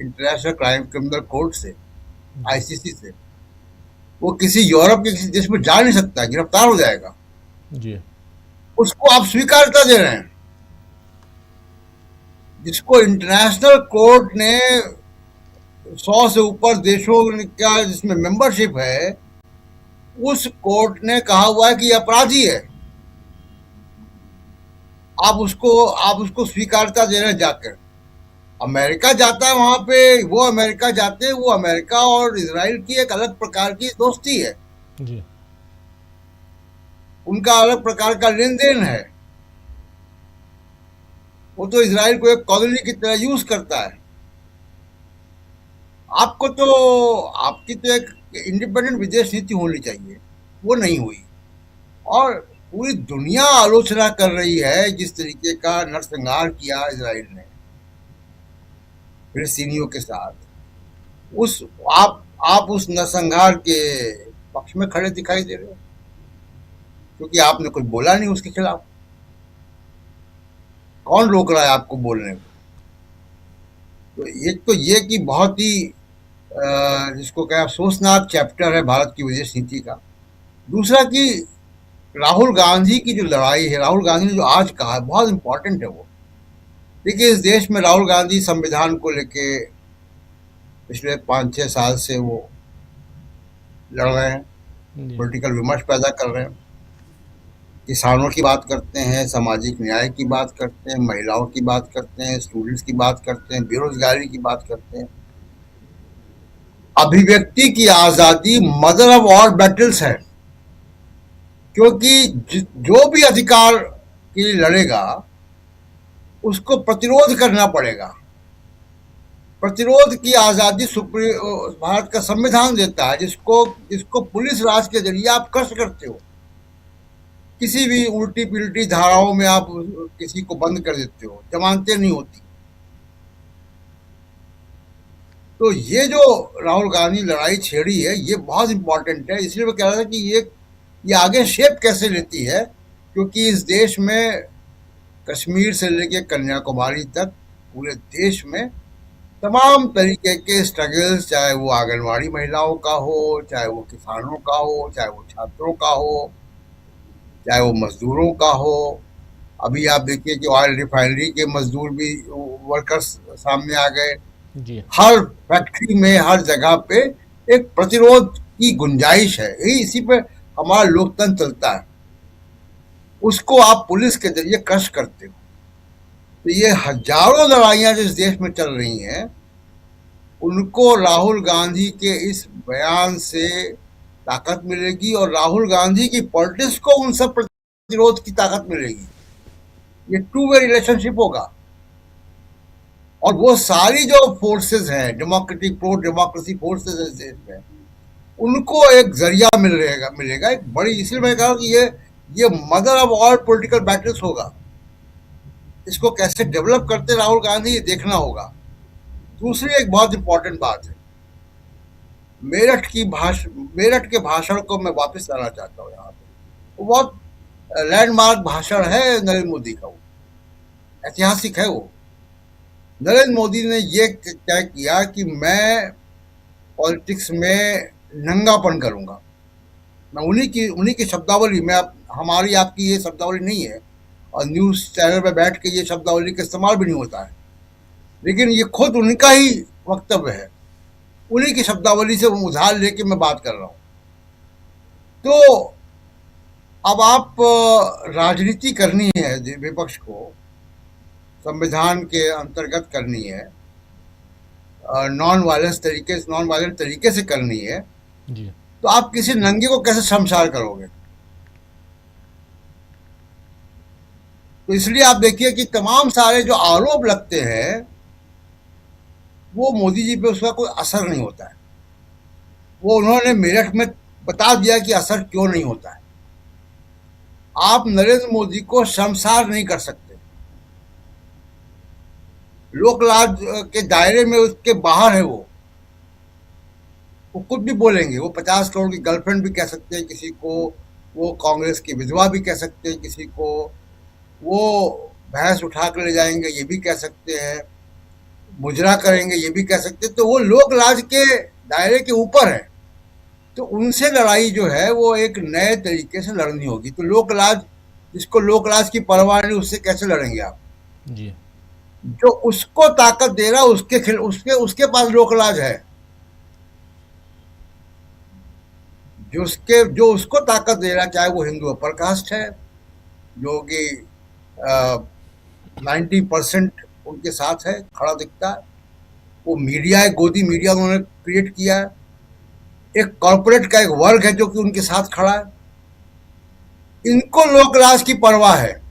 इंटरनेशनल क्रिमिनल कोर्ट से, आईसीसी से, वो किसी यूरोप के किसी देश में जा नहीं सकता, गिरफ्तार हो जाएगा जी। उसको आप स्वीकारता दे रहे हैं। जिसको इंटरनेशनल कोर्ट ने 100 से ऊपर देशों का जिसमें मेंबरशिप है, उस कोर्ट ने कहा हुआ है कि अपराधी है, आप उसको स्वीकारता दे रहे हैं। जाकर अमेरिका जाता है वहां पे, वो अमेरिका जाते हैं, वो अमेरिका और इजराइल की एक अलग प्रकार की दोस्ती है जी। उनका अलग प्रकार का लेन देन है। वो तो इजराइल को एक कॉलोनी की तरह यूज करता है। आपकी तो एक इंडिपेंडेंट विदेश नीति होनी चाहिए, वो नहीं हुई, और पूरी दुनिया आलोचना कर रही है जिस तरीके का नरसंहार किया इजराइल ने फिलिस्तीनियों के साथ। आप उस नरसंहार के पक्ष में खड़े दिखाई दे रहे हो, क्योंकि आपने कुछ बोला नहीं उसके खिलाफ। कौन रोक रहा है आपको बोलने को? तो ये कि बहुत ही जिसको क्या अफसोसनाक चैप्टर है भारत की विदेश नीति का। दूसरा कि राहुल गांधी की जो लड़ाई है, राहुल गांधी ने जो आज कहा है, बहुत इंपॉर्टेंट है वो। देखिए, इस देश में राहुल गांधी संविधान को लेके पिछले 5-6 साल से वो लड़ रहे हैं, पॉलिटिकल विमर्श पैदा कर रहे हैं, किसानों की बात करते हैं, सामाजिक न्याय की बात करते हैं, महिलाओं की बात करते हैं, स्टूडेंट्स की बात करते हैं, बेरोजगारी की बात करते हैं। अभिव्यक्ति की आजादी मदर ऑफ ऑल बैटल्स है, क्योंकि जो भी अधिकार के लिए लड़ेगा उसको प्रतिरोध करना पड़ेगा। प्रतिरोध की आजादी भारत का संविधान देता है, जिसको पुलिस राज के जरिए आप कर सकते हो। किसी भी उल्टी पिल्टी धाराओं में आप किसी को बंद कर देते हो, जमानतें नहीं होती। तो ये जो राहुल गांधी लड़ाई छेड़ी है, ये बहुत इंपॉर्टेंट है। इसलिए मैं कह रहा था कि ये आगे शेप कैसे लेती है, क्योंकि इस देश में कश्मीर से लेकर कन्याकुमारी तक पूरे देश में तमाम तरीके के स्ट्रगल्स, चाहे वो आंगनवाड़ी महिलाओं का हो, चाहे वो किसानों का हो, चाहे वो छात्रों का हो, चाहे वो मजदूरों का हो। अभी आप देखिए कि ऑयल रिफाइनरी के मजदूर भी वर्कर्स सामने आ गए जी। हर फैक्ट्री में, हर जगह पे एक प्रतिरोध की गुंजाइश है। इसी पे हमारा लोकतंत्र चलता है। उसको आप पुलिस के जरिए क्रश करते हो। तो ये हजारों लड़ाइयां जो इस देश में चल रही हैं, उनको राहुल गांधी के इस बयान से ताकत मिलेगी और राहुल गांधी की पॉलिटिक्स को उन सब प्रतिरोध की ताकत मिलेगी। ये टू वे रिलेशनशिप होगा और वो सारी जो फोर्सेस हैं, डेमोक्रेटिक प्रो डेमोक्रेसी फोर्सेस इस देश में, उनको एक जरिया मिलेगा एक बड़ी। इसलिए मैं कहा कि ये mother of all political battles होगा। इसको कैसे डेवलप करते राहुल गांधी, ये देखना होगा। दूसरी एक बहुत इंपॉर्टेंट बात है, मेरठ के भाषण को मैं वापस लाना चाहता हूँ यहाँ पे। वो बहुत लैंडमार्क भाषण है नरेंद्र मोदी का, वो ऐतिहासिक है। वो नरेंद्र मोदी ने ये तय किया कि मैं पॉलिटिक्स में नंगापन करूंगा। मैं उन्हीं की शब्दावली में, हमारी आपकी ये शब्दावली नहीं है और न्यूज चैनल पे बैठ के ये शब्दावली का इस्तेमाल भी नहीं होता है, लेकिन ये खुद उनका ही वक्तव्य है। उन्हीं की शब्दावली से उधार लेके मैं बात कर रहा हूं। तो अब आप राजनीति करनी है, विपक्ष को संविधान के अंतर्गत करनी है, नॉन वायलेंट तरीके से करनी है जी। तो आप किसी नंगे को कैसे शर्मसार करोगे? तो इसलिए आप देखिए कि तमाम सारे जो आरोप लगते हैं वो मोदी जी पे उसका कोई असर नहीं होता है। वो उन्होंने मेरठ में बता दिया कि असर क्यों नहीं होता है। आप नरेंद्र मोदी को शर्मसार नहीं कर सकते। लोकराज के दायरे में उसके बाहर है वो कुछ भी बोलेंगे। वो 50 करोड़ की गर्लफ्रेंड भी कह सकते हैं किसी को, वो कांग्रेस की विधवा भी कह सकते हैं किसी को, वो भैंस उठा कर ले जाएंगे ये भी कह सकते हैं, मुजरा करेंगे ये भी कह सकते हैं। तो वो लोकराज के दायरे के ऊपर है, तो उनसे लड़ाई जो है वो एक नए तरीके से लड़नी होगी। तो लोकराज, जिसको लोकराज की परवाह नहीं, उससे कैसे लड़ेंगे आप? जी। जो उसको ताकत दे रहा उसके पास लोकराज है। जो उसको ताकत दे रहा, चाहे वो हिंदू अपर कास्ट है जो कि 90% उनके साथ है, खड़ा दिखता है। वो मीडिया है, गोदी मीडिया उन्होंने क्रिएट किया है। एक कॉर्पोरेट का एक वर्ग है जो कि उनके साथ खड़ा है। इनको लोकराज की परवाह है,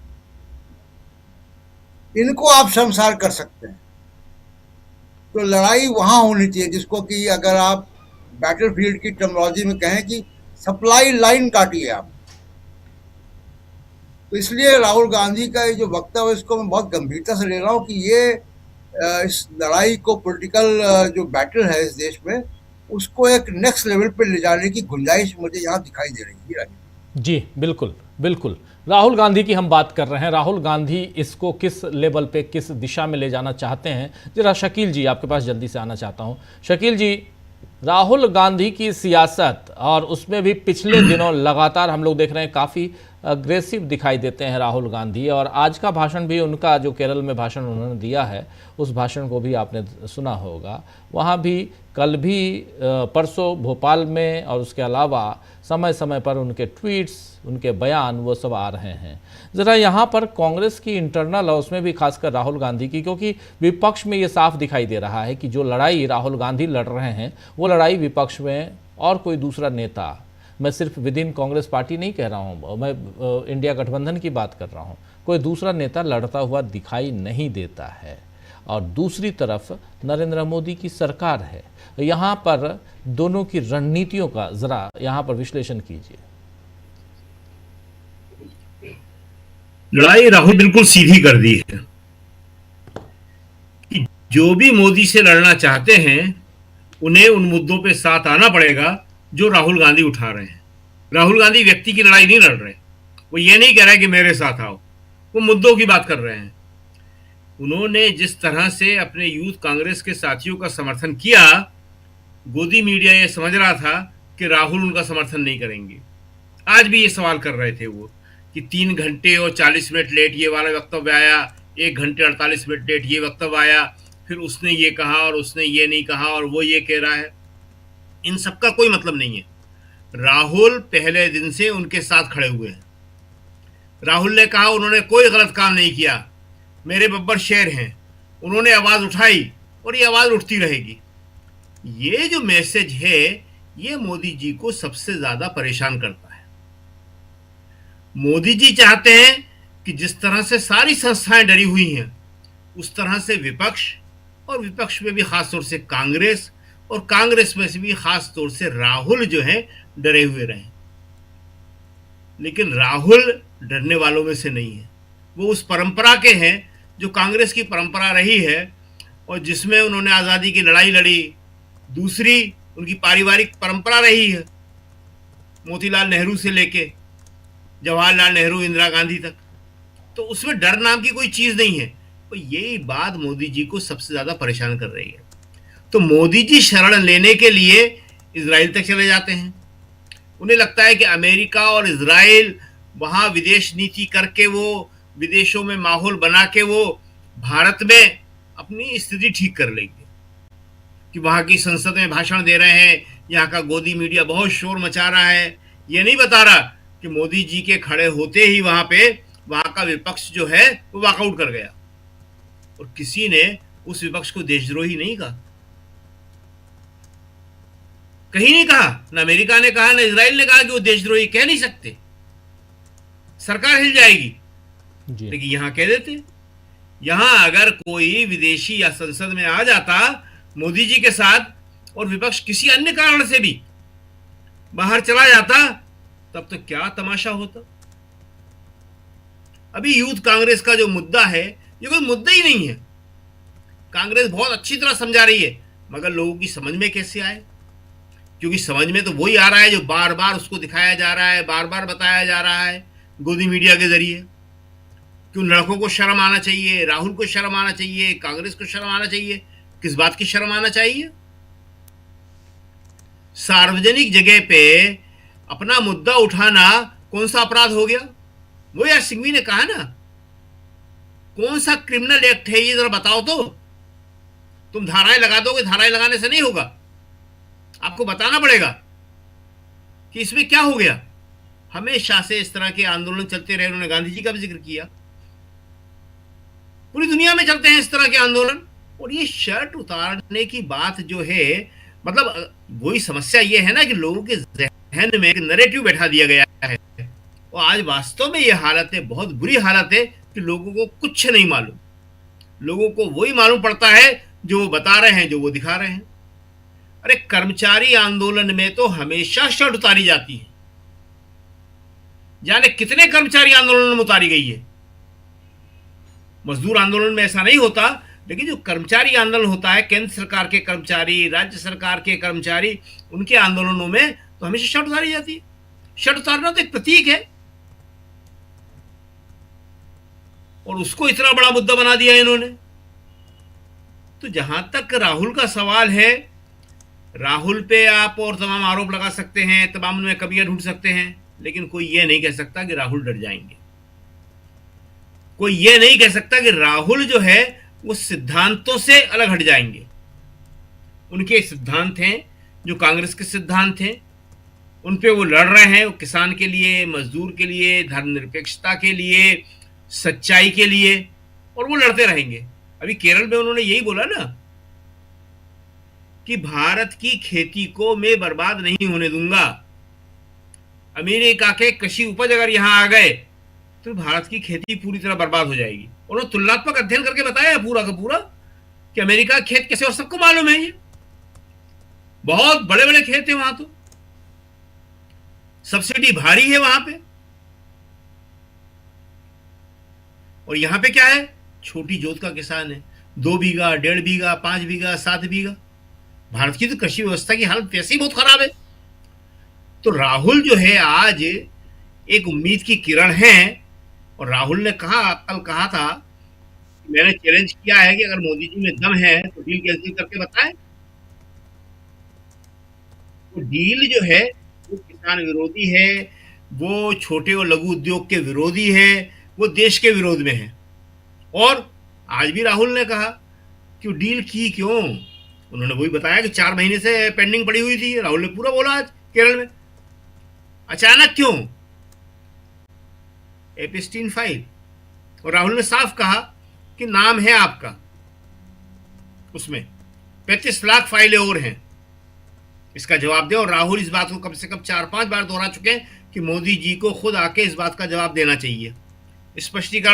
इनको आप शर्मसार कर सकते हैं। तो लड़ाई वहां होनी चाहिए जिसको कि अगर आप बैटलफील्ड की टर्मिनोलॉजी में कहें कि सप्लाई लाइन काटिए आप। तो इसलिए राहुल गांधी का ये जो वक्तव्य है इसको मैं बहुत गंभीरता से ले रहा हूँ कि ये इस लड़ाई को, पॉलिटिकल जो बैटल है इस देश में, उसको एक नेक्स्ट लेवल पे ले जाने की गुंजाइश मुझे यहाँ दिखाई दे रही है। जी बिल्कुल बिल्कुल। राहुल गांधी की हम बात कर रहे हैं। राहुल गांधी इसको किस लेवल पे, किस दिशा में ले जाना चाहते हैं? जरा शकील जी आपके पास जल्दी से आना चाहता हूं। शकील जी, राहुल गांधी की सियासत और उसमें भी पिछले दिनों लगातार हम लोग देख रहे हैं काफ़ी अग्रेसिव दिखाई देते हैं राहुल गांधी, और आज का भाषण भी उनका जो केरल में भाषण उन्होंने दिया है उस भाषण को भी आपने सुना होगा। वहाँ भी कल भी परसों भोपाल में और उसके अलावा समय समय पर उनके ट्वीट्स, उनके बयान वो सब आ रहे हैं। ज़रा यहाँ पर कांग्रेस की इंटरनल और उसमें भी खासकर राहुल गांधी की, क्योंकि विपक्ष में ये साफ दिखाई दे रहा है कि जो लड़ाई राहुल गांधी लड़ रहे हैं वो लड़ाई विपक्ष में और कोई दूसरा नेता, मैं सिर्फ विद इन कांग्रेस पार्टी नहीं कह रहा हूँ, मैं इंडिया गठबंधन की बात कर रहा हूँ, कोई दूसरा नेता लड़ता हुआ दिखाई नहीं देता है। और दूसरी तरफ नरेंद्र मोदी की सरकार है। यहाँ पर दोनों की रणनीतियों का ज़रा यहाँ पर विश्लेषण कीजिए। लड़ाई राहुल बिल्कुल सीधी कर दी है कि जो भी मोदी से लड़ना चाहते हैं उन्हें उन मुद्दों पे साथ आना पड़ेगा जो राहुल गांधी उठा रहे हैं। राहुल गांधी व्यक्ति की लड़ाई नहीं लड़ रहे, वो ये नहीं कह रहे कि मेरे साथ आओ, वो मुद्दों की बात कर रहे हैं। उन्होंने जिस तरह से अपने यूथ कांग्रेस के साथियों का समर्थन किया, गोदी मीडिया ये समझ रहा था कि राहुल उनका समर्थन नहीं करेंगे। आज भी ये सवाल कर रहे थे वो कि 3 घंटे और 40 मिनट लेट ये वाला वक्तव्य आया, 1 घंटे 48 मिनट लेट ये वक्तव्य आया, फिर उसने ये कहा और उसने ये नहीं कहा और वो ये कह रहा है। इन सब का कोई मतलब नहीं है। राहुल पहले दिन से उनके साथ खड़े हुए हैं। राहुल ने कहा उन्होंने कोई गलत काम नहीं किया, मेरे बब्बर शेर हैं, उन्होंने आवाज उठाई और ये आवाज उठती रहेगी। ये जो मैसेज है ये मोदी जी को सबसे ज्यादा परेशान करता है। मोदी जी चाहते हैं कि जिस तरह से सारी संस्थाएं डरी हुई हैं उस तरह से विपक्ष, और विपक्ष में भी खासतौर से कांग्रेस, और कांग्रेस में से भी खासतौर से राहुल जो है डरे हुए रहे। लेकिन राहुल डरने वालों में से नहीं है, वो उस परंपरा के हैं जो कांग्रेस की परंपरा रही है और जिसमें उन्होंने आज़ादी की लड़ाई लड़ी। दूसरी उनकी पारिवारिक परंपरा रही है, मोतीलाल नेहरू से लेके जवाहरलाल नेहरू, इंदिरा गांधी तक, तो उसमें डर नाम की कोई चीज नहीं है। तो यही बात मोदी जी को सबसे ज्यादा परेशान कर रही है। तो मोदी जी शरण लेने के लिए इजराइल तक चले जाते हैं। उन्हें लगता है कि अमेरिका और इजराइल वहां विदेश नीति करके, वो विदेशों में माहौल बना के वो भारत में अपनी स्थिति ठीक कर लेंगे। कि वहां की संसद में भाषण दे रहे हैं, यहाँ का गोदी मीडिया बहुत शोर मचा रहा है, ये नहीं बता रहा कि मोदी जी के खड़े होते ही वहां का विपक्ष जो है वो वॉकआउट कर गया। और किसी ने उस विपक्ष को देशद्रोही नहीं कहा, कहीं नहीं कहा, न अमेरिका ने कहा, न इजराइल ने कहा कि वो देशद्रोही। कह नहीं सकते, सरकार हिल जाएगी। लेकिन यहां कह देते। यहां अगर कोई विदेशी या संसद में आ जाता मोदी जी के साथ और विपक्ष किसी अन्य कारण से भी बाहर चला जाता, तब तो क्या तमाशा होता। अभी यूथ कांग्रेस का जो मुद्दा है ये कोई मुद्दा ही नहीं है। कांग्रेस बहुत अच्छी तरह समझा रही है, मगर लोगों की समझ में कैसे आए? क्योंकि समझ में तो वही आ रहा है जो बार बार उसको दिखाया जा रहा है, बार बार बताया जा रहा है गोदी मीडिया के जरिए। कि उन लड़कों को शर्म आना चाहिए, राहुल को शर्म आना चाहिए, कांग्रेस को शर्म आना चाहिए। किस बात की शर्म आना चाहिए? सार्वजनिक जगह पे अपना मुद्दा उठाना कौन सा अपराध हो गया? वो यार सिंघवी ने कहा ना, कौन सा क्रिमिनल एक्ट है ये जरा बताओ तो। तुम धाराएं लगा दोगे, धाराएं लगाने से नहीं होगा, आपको बताना पड़ेगा कि इसमें क्या हो गया। हमेशा से इस तरह के आंदोलन चलते रहे। उन्होंने गांधी जी का भी जिक्र किया। पूरी दुनिया में चलते हैं इस तरह के आंदोलन। और ये शर्ट उतारने की बात जो है, मतलब वही समस्या ये है ना कि लोगों के जहन में एक नैरेटिव बैठा दिया गया है। और आज वास्तव में ये हालत है, बहुत बुरी हालत है कि लोगों को कुछ नहीं मालूम। लोगों को वही मालूम पड़ता है जो वो बता रहे हैं, जो वो दिखा रहे हैं। अरे कर्मचारी आंदोलन में तो हमेशा शर्ट उतारी जाती है। जाने कितने कर्मचारी आंदोलन में उतारी गई है। मजदूर आंदोलन में ऐसा नहीं होता, लेकिन जो कर्मचारी आंदोलन होता है, केंद्र सरकार के कर्मचारी, राज्य सरकार के कर्मचारी, उनके आंदोलनों में तो हमेशा शर्ट उतारी जाती है। शर्ट उतारना तो एक प्रतीक है, और उसको इतना बड़ा मुद्दा बना दिया इन्होंने। तो जहां तक राहुल का सवाल है, राहुल पे आप और तमाम आरोप लगा सकते हैं, तमाम में कमियां ढूंढ सकते हैं, लेकिन कोई यह नहीं कह सकता कि राहुल डर जाएंगे। कोई यह नहीं कह सकता कि राहुल जो है वो सिद्धांतों से अलग हट जाएंगे। उनके सिद्धांत हैं जो कांग्रेस के सिद्धांत हैं, उन पे वो लड़ रहे हैं। वो किसान के लिए, मजदूर के लिए, धर्मनिरपेक्षता के लिए, सच्चाई के लिए, और वो लड़ते रहेंगे। अभी केरल में उन्होंने यही बोला ना कि भारत की खेती को मैं बर्बाद नहीं होने दूंगा। अमेरिका के कृषि उपज अगर यहां आ गए तो भारत की खेती पूरी तरह बर्बाद हो जाएगी। उन्होंने तुलनात्मक अध्ययन करके बताया पूरा का पूरा कि अमेरिका का खेत कैसे, और सबको मालूम है ये बहुत बड़े बड़े खेत है वहां, तो सब्सिडी भारी है वहां पे। और यहां पे क्या है, छोटी जोत का किसान है, 2 बीघा, 1.5 बीघा, 5 बीघा, 7 बीघा। भारत की तो कृषि व्यवस्था की हालत वैसे ही बहुत खराब है। तो राहुल जो है आज एक उम्मीद की किरण है। और राहुल ने कल कहा था, मैंने चैलेंज किया है कि अगर मोदी जी में दम है तो डील कैंसिल करके बताएं। तो डील जो है वो किसान विरोधी है, वो छोटे और लघु उद्योग के विरोधी है, वो देश के विरोध में है। और आज भी राहुल ने कहा कि डील की क्यों। उन्होंने वही बताया कि 4 महीने से पेंडिंग पड़ी हुई थी। राहुल ने पूरा बोला आज केरल में। अचानक क्यों? एपिस्टीन फाइल। और राहुल ने साफ कहा कि नाम है आपका उसमें, 35 लाख फाइलें और हैं, इसका जवाब दें। और राहुल इस बात को कम से कम 4-5 बार दोहरा चुके हैं कि मोदी जी को खुद आके इस बात का जवाब देना चाहिए। स्पष्टीकरण